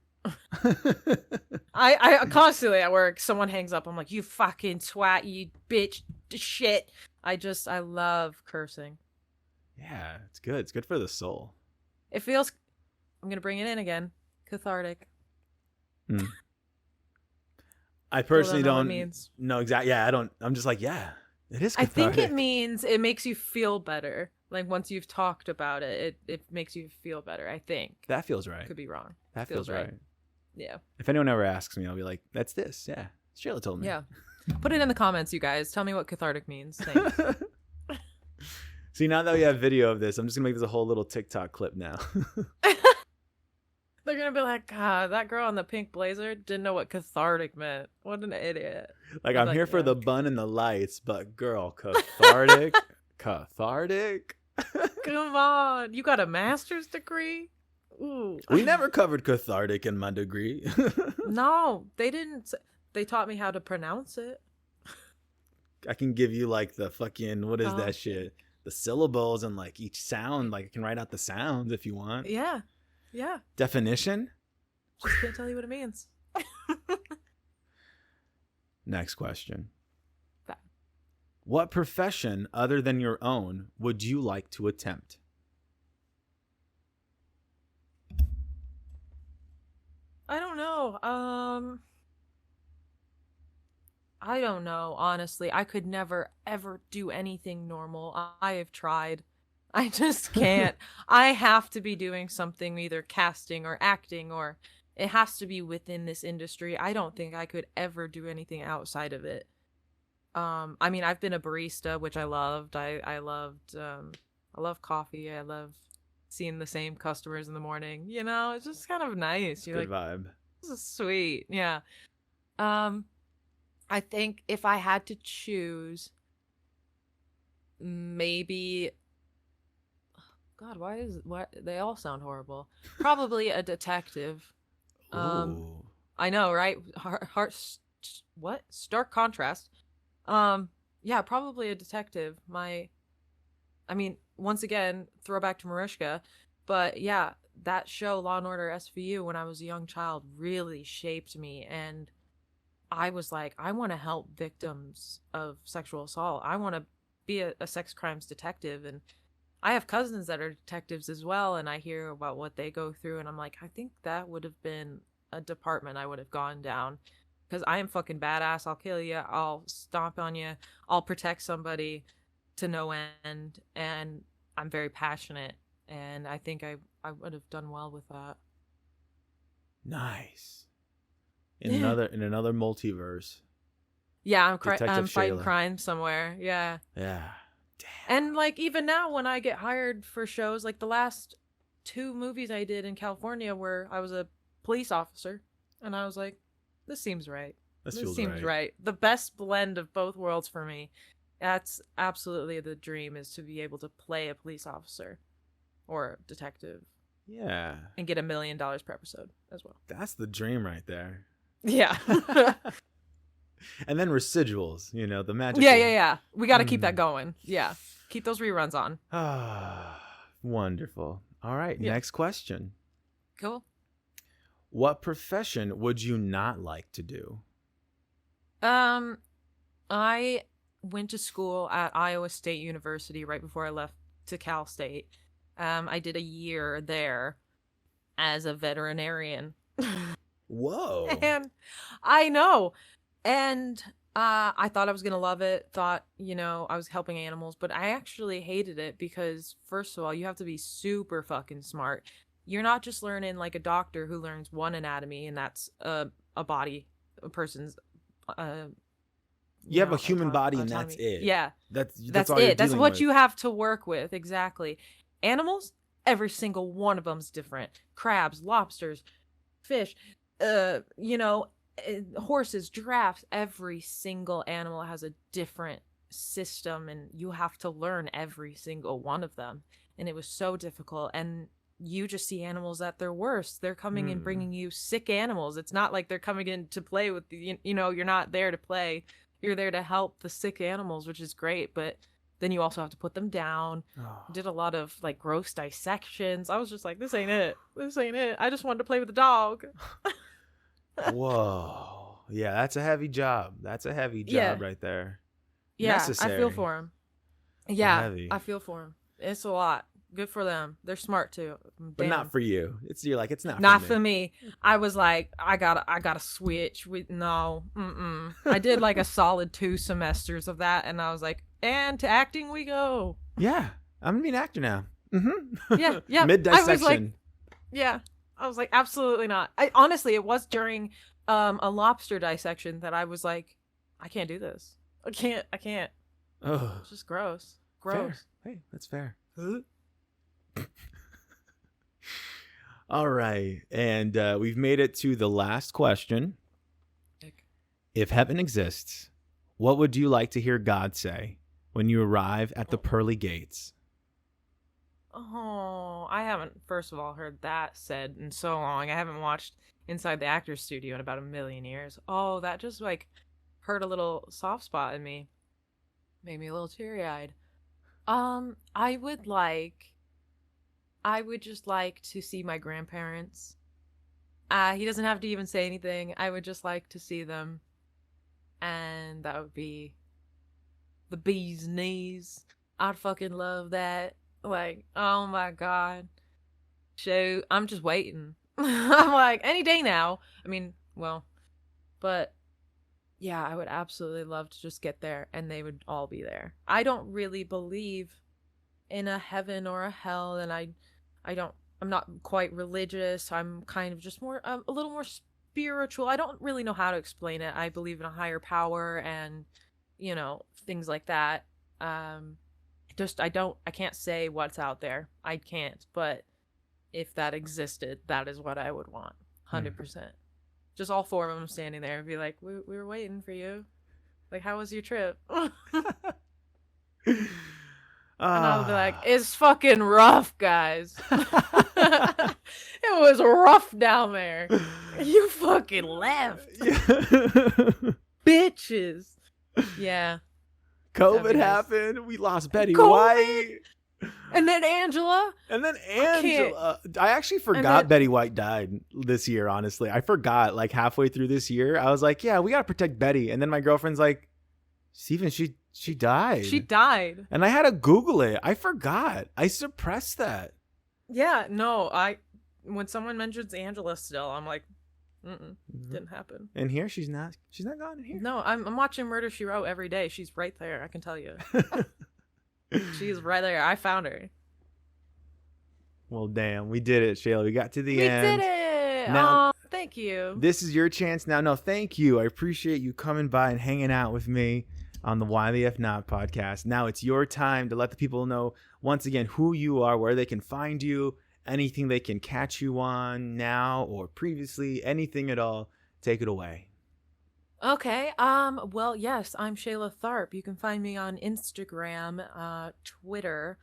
I constantly at work, someone hangs up, I'm like, you fucking twat, you bitch, shit. I love cursing. Yeah, it's good. It's good for the soul. It feels, I'm gonna bring it in again, cathartic. I personally don't means. know exactly. Yeah, I don't. I'm just like, yeah, it is cathartic. I think it means it makes you feel better. Like once you've talked about it, it makes you feel better. I think that feels right. Could be wrong. That feels right. Yeah. If anyone ever asks me, I'll be like, that's this. Yeah, Shayla told me. Yeah. Put it in the comments, you guys. Tell me what cathartic means. Thanks. See, now that we have video of this, I'm just gonna make this a whole little TikTok clip now. They're gonna be like, God, that girl in the pink blazer didn't know what cathartic meant. What an idiot. Like, I'm here for the bun and the lights, but girl, cathartic. Cathartic. Come on. You got a master's degree? Ooh. We never covered cathartic in my degree. No, they didn't. They taught me how to pronounce it. I can give you like the fucking, what is that shit? The syllables and like each sound. Like I can write out the sounds if you want. Yeah. Yeah. Definition? Just can't tell you what it means. Next question. What profession other than your own would you like to attempt? I don't know. I don't know, honestly. I could never, ever do anything normal. I have tried. I just can't. I have to be doing something, either casting or acting, or it has to be within this industry. I don't think I could ever do anything outside of it. I mean, I've been a barista, which I loved. I love coffee. I love seeing the same customers in the morning. You know, it's just kind of nice. You're Good like, vibe. this is sweet. Yeah. I think if I had to choose, maybe, God, why they all sound horrible. Probably a detective. Ooh. I know, right? What? Stark contrast. Yeah, probably a detective. I mean, once again, throwback to Mariska, but yeah, that show, Law & Order SVU, when I was a young child, really shaped me, and I was like, I want to help victims of sexual assault. I want to be a sex crimes detective, and I have cousins that are detectives as well, and I hear about what they go through, and I'm like, I think that would have been a department I would have gone down. Because I am fucking badass. I'll kill you. I'll stomp on you. I'll protect somebody to no end. And I'm very passionate. And I think I would have done well with that. Nice. In another multiverse. Yeah, I'm fighting Shayla. crime somewhere. Yeah. Yeah. And like even now when I get hired for shows, like the last 2 movies I did in California where I was a police officer, and I was like, this seems right. This This feels seems right. right. The best blend of both worlds for me. That's absolutely the dream, is to be able to play a police officer or a detective Yeah. and get $1 million per episode as well. That's the dream right there. Yeah. And then residuals, the magic. Yeah. We got to keep that going. Yeah. Keep those reruns on. Ah, wonderful. All right. Yeah. Next question. Cool. What profession would you not like to do? I went to school at Iowa State University right before I left to Cal State. I did a year there as a veterinarian. Whoa. And I know. And I thought I was going to love it. Thought, I was helping animals. But I actually hated it because, first of all, you have to be super fucking smart. You're not just learning like a doctor who learns one anatomy, and that's a body, a person's. You have a human body, and autonomy. that's it. Yeah. That's all you're it. That's dealing what with. you have to work with. Exactly. Animals, every single one of them's different. Crabs, lobsters, fish, horses, giraffes, every single animal has a different system, and you have to learn every single one of them. And it was so difficult. And you just see animals at their worst. They're coming and bringing you sick animals. It's not like they're coming in to play with you're not there to play. You're there to help the sick animals, which is great, but then you also have to put them down. Oh. Did a lot of like gross dissections. I was just like, this ain't it. I just wanted to play with the dog. Whoa. Yeah, that's a heavy job. That's a heavy job right there. Yeah, Necessary. I feel for him. Yeah, heavy. I feel for him. It's a lot. Good for them. They're smart too. But Damn. not for you. It's not for me. I was like, I gotta switch. No, I did like a solid 2 semesters of that, and I was like, and to acting we go. Yeah, I'm gonna be an actor now. Mm-hmm. Yeah. Mid dissection. I was like, absolutely not. Honestly, it was during a lobster dissection that I was like, I can't do this. I can't. Oh, It's just gross. fair. Hey, that's fair. All right, and we've made it to the last question. If heaven exists, what would you like to hear God say when you arrive at the pearly gates? Oh, I haven't, first of all, heard that said in so long. I haven't watched Inside the Actors Studio in about 1,000,000 years. Oh, that just like hurt a little soft spot in me. Made me a little teary-eyed. I would just like to see my grandparents. He doesn't have to even say anything. I would just like to see them. And that would be the bee's knees. I'd fucking love that. Like, oh my God. So I'm just waiting. I'm like, any day now. I mean, well, but yeah, I would absolutely love to just get there and they would all be there. I don't really believe in a heaven or a hell, and I'm not quite religious. I'm kind of just more, a little more spiritual. I don't really know how to explain it. I believe in a higher power and, things like that. I can't say what's out there. I can't, but if that existed, that is what I would want. 100%. Just all 4 of them standing there and be like, we were waiting for you. Like, how was your trip? And I'll be like, it's fucking rough, guys. It was rough down there. You fucking left. Bitches. Yeah. COVID happened. We lost Betty White. And then Angela. I actually forgot Betty White died this year, honestly. I forgot, like, halfway through this year. I was like, yeah, we got to protect Betty. And then my girlfriend's like, Steven, she died. She died. And I had to Google it. I forgot. I suppressed that. Yeah, no, when someone mentions Angela still, I'm like, didn't happen. And here, she's not gone in here. No, I'm watching Murder, She Wrote every day. She's right there, I can tell you. She's right there. I found her. Well, damn, we did it, Shayla. We got to the end. We did it. Now, thank you. This is your chance now. No, thank you. I appreciate you coming by and hanging out with me. on the Why the F Not podcast. Now it's your time to let the people know once again who you are, where they can find you, anything they can catch you on now or previously, anything at all. Take it away. Okay. Well, yes, I'm Shayla Tharp. You can find me on Instagram, Twitter,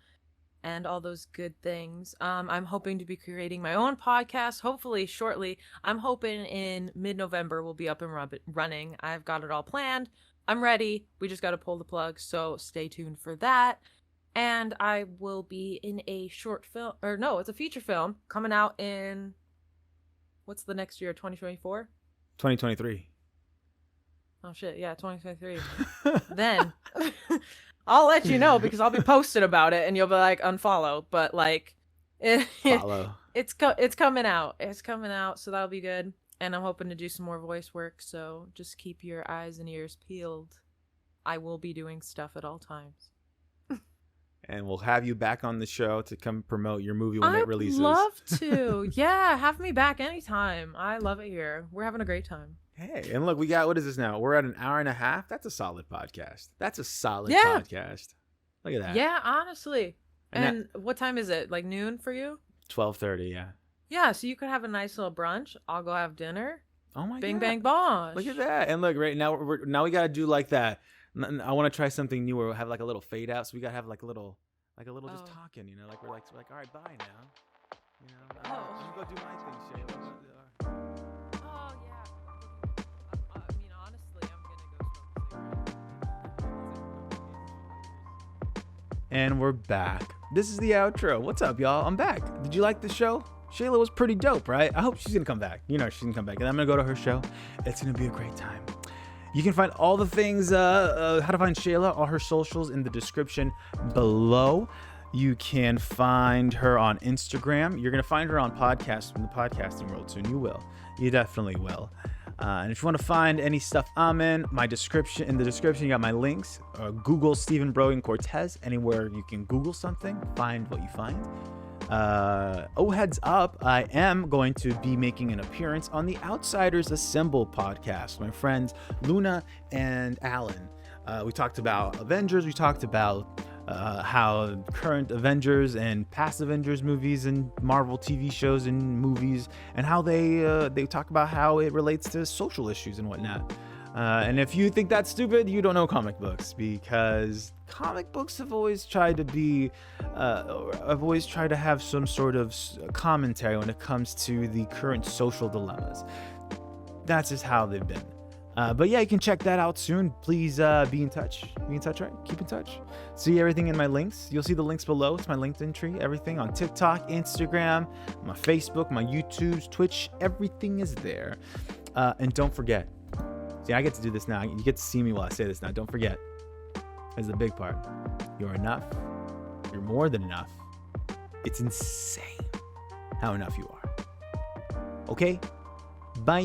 and all those good things. I'm hoping to be creating my own podcast, hopefully shortly. I'm hoping in mid-November we'll be up and running. I've got it all planned. I'm ready. We just got to pull the plug, so stay tuned for that. And I will be in a short film, or no, it's a feature film coming out in, what's the next year, 2024? 2023. Oh shit, yeah, 2023. Then I'll let you know because I'll be posting about it and you'll be like, unfollow. But like, Follow. It's coming out. It's coming out, so that'll be good. And I'm hoping to do some more voice work, so just keep your eyes and ears peeled. I will be doing stuff at all times. And we'll have you back on the show to come promote your movie when it releases. I'd love to. Yeah, have me back anytime. I love it here. We're having a great time. Hey, and look, what is this now? We're at an hour and a half. That's a solid podcast. Podcast. Look at that. Yeah, honestly. And what time is it? Like noon for you? 12:30, yeah. Yeah, so you could have a nice little brunch. I'll go have dinner. Oh my god. Bing bang bosh. Look at that. And look, right now we got to do like that. I want to try something new where we'll have like a little fade out. So we got to have like a little just talking, you know, like we're like all right, bye now. You know, I'm gonna go do my thing, Shayla. Oh yeah. I mean, honestly, I'm gonna go smoke a cigarette. And we're back. This is the outro. What's up, y'all? I'm back. Did you like the show? Shayla was pretty dope, right? I hope she's gonna come back. You know she's gonna come back, and I'm gonna go to her show. It's gonna be a great time. You can find all the things, how to find Shayla, all her socials in the description below. You can find her on Instagram. You're going to find her on podcasts in the podcasting world soon. You will. You definitely will. And if you want to find any stuff I'm in, in the description, you got my links. Google Stephen Brogan Cortez. Anywhere you can Google something, find what you find. Heads up, I am going to be making an appearance on the Outsiders Assemble podcast. My friends Luna and Alan. We talked about Avengers. We talked about how current Avengers and past Avengers movies and Marvel TV shows and movies, and how they talk about how it relates to social issues and whatnot. And if you think that's stupid, you don't know comic books, because comic books have always tried to be, I've always tried to have some sort of commentary when it comes to the current social dilemmas. That's just how they've been. But yeah, you can check that out soon. Please be in touch. Be in touch, right? Keep in touch. See everything in my links. You'll see the links below. It's my LinkedIn tree. Everything on TikTok, Instagram, my Facebook, my YouTube, Twitch. Everything is there. And don't forget. See, I get to do this now. You get to see me while I say this now. Don't forget. This is the big part. You're enough. You're more than enough. It's insane how enough you are. Okay? Bye.